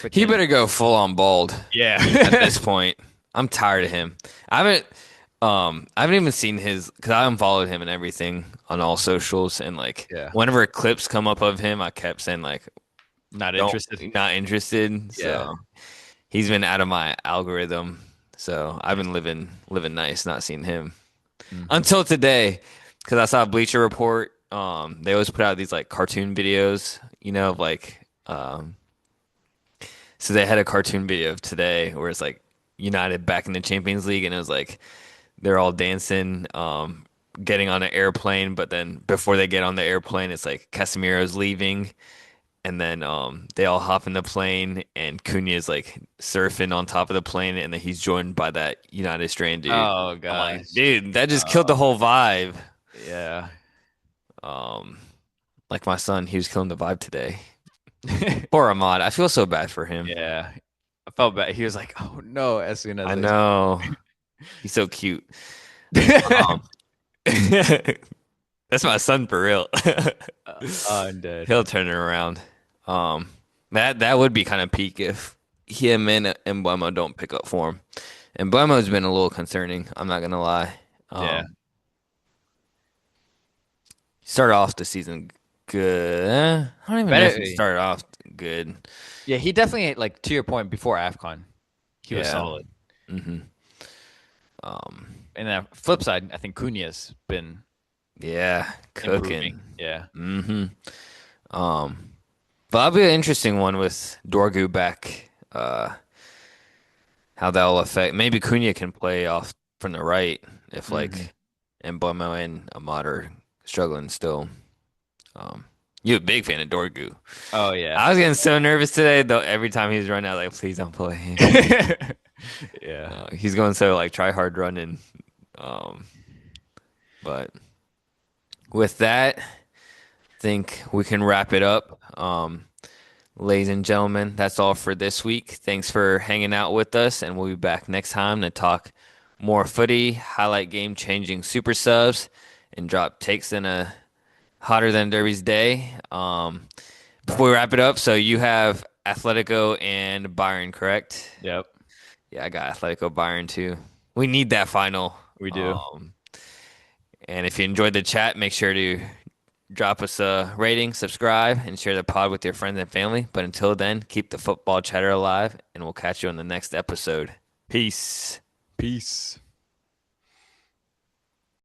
Speaker 2: he
Speaker 1: freaking
Speaker 2: better go full on bald
Speaker 1: yeah.
Speaker 2: at this point. I'm tired of him. I haven't. I haven't even seen his because I unfollowed him and everything on all socials, and like
Speaker 1: Yeah.
Speaker 2: whenever clips come up of him, I kept saying like,
Speaker 1: Not
Speaker 2: "Don't,
Speaker 1: interested.
Speaker 2: not interested."
Speaker 1: Yeah.
Speaker 2: So he's been out of my algorithm. So I've been living nice, not seeing him
Speaker 1: Hmm.
Speaker 2: until today, because I saw Bleacher Report. They always put out these like cartoon videos, of like, so they had a cartoon video of today where it's like United back in the Champions League, and it was like they're all dancing, getting on an airplane, but then before they get on the airplane, it's like Casemiro's leaving, and then they all hop in the plane, and Cunha is like surfing on top of the plane, and then he's joined by that United strand dude.
Speaker 1: Oh
Speaker 2: I'm like,
Speaker 1: gosh.
Speaker 2: dude, that just killed the whole vibe.
Speaker 1: Yeah.
Speaker 2: Um, like my son, he was killing the vibe today. Poor Ahmad. I feel so bad for him.
Speaker 1: Yeah. I felt bad. He was like, "Oh no!" As soon as
Speaker 2: I
Speaker 1: I.
Speaker 2: know. He's so cute. Um, that's my son for real.
Speaker 1: I'm dead.
Speaker 2: He'll turn it around. Um, that would be kind of peak if him and Embuemo don't pick up form. Embuemo's been a little concerning. I'm not gonna lie.
Speaker 1: Yeah.
Speaker 2: Um, started off the season good. I don't even know if
Speaker 1: Better.
Speaker 2: he started off good.
Speaker 1: Yeah, he definitely like to your point before AFCON, he was
Speaker 2: Yeah.
Speaker 1: solid.
Speaker 2: hmm Um,
Speaker 1: And then flip side, I think Cunha's been
Speaker 2: yeah,
Speaker 1: improving.
Speaker 2: cooking.
Speaker 1: Yeah.
Speaker 2: hmm Um, but that'll be an interesting one with Dorgu back. How that'll affect. Maybe Cunha can play off from the right if
Speaker 1: Hmm.
Speaker 2: like Mbeumo and Ahmad are struggling still. Um, you a big fan of Dorgu.
Speaker 1: Oh yeah.
Speaker 2: I was getting so nervous today though. Every time he's running, I was like, please don't play him.
Speaker 1: Yeah.
Speaker 2: He's going so like try hard running. Um, but with that, I think we can wrap it up. Ladies and gentlemen, that's all for this week. Thanks for hanging out with us, and we'll be back next time to talk more footy, highlight game-changing super subs, and drop takes in a hotter than Derby's day. Before we wrap it up, so you have Atletico and Bayern, correct?
Speaker 1: Yep.
Speaker 2: Yeah, I got Atletico Bayern too. We need that final.
Speaker 1: We do.
Speaker 2: Um, and if you enjoyed the chat, make sure to drop us a rating, subscribe, and share the pod with your friends and family. But until then, keep the football chatter alive, and we'll catch you on the next episode. Peace.
Speaker 1: Peace.